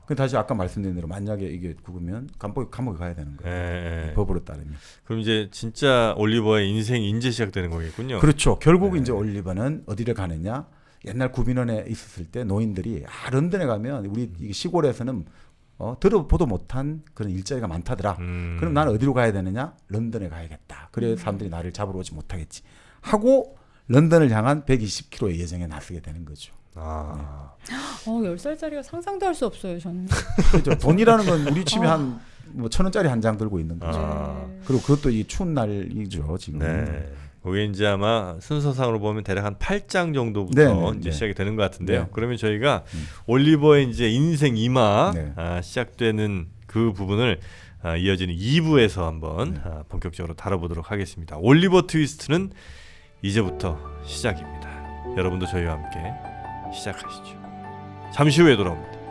그 다시 아까 말씀드린 대로 만약에 이게 구으면 감옥에 가야 되는 거예요. 법으로 따르면. 그럼 이제 진짜 올리버의 인생이 이제 시작되는 거겠군요. 그렇죠. 결국 이제 올리버는 어디를 가느냐? 옛날 구빈원에 있었을 때 노인들이 런던에 가면 우리 시골에서는 들어보도 못한 그런 일자리가 많다더라. 그럼 나는 어디로 가야 되느냐? 런던에 가야겠다. 그래야 사람들이 나를 잡으러 오지 못하겠지. 하고 런던을 향한 120km의 여정에 나서게 되는 거죠. 10살짜리가 상상도 할 수 없어요, 저는. 그렇죠. 돈이라는 건 우리 집에 한 뭐 1,000원짜리 한 장 들고 있는 거죠. 그리고 그것도 이 추운 날이죠, 지금. 그게 이제 아마 순서상으로 보면 대략 한 8장 정도부터 네, 이제 네. 시작이 되는 것 같은데요. 네. 그러면 저희가 올리버의 이제 인생 2막 네. 시작되는 그 부분을 이어지는 2부에서 한번 본격적으로 다뤄보도록 하겠습니다. 올리버 트위스트는 이제부터 시작입니다. 여러분도 저희와 함께 시작하시죠. 잠시 후에 돌아옵니다.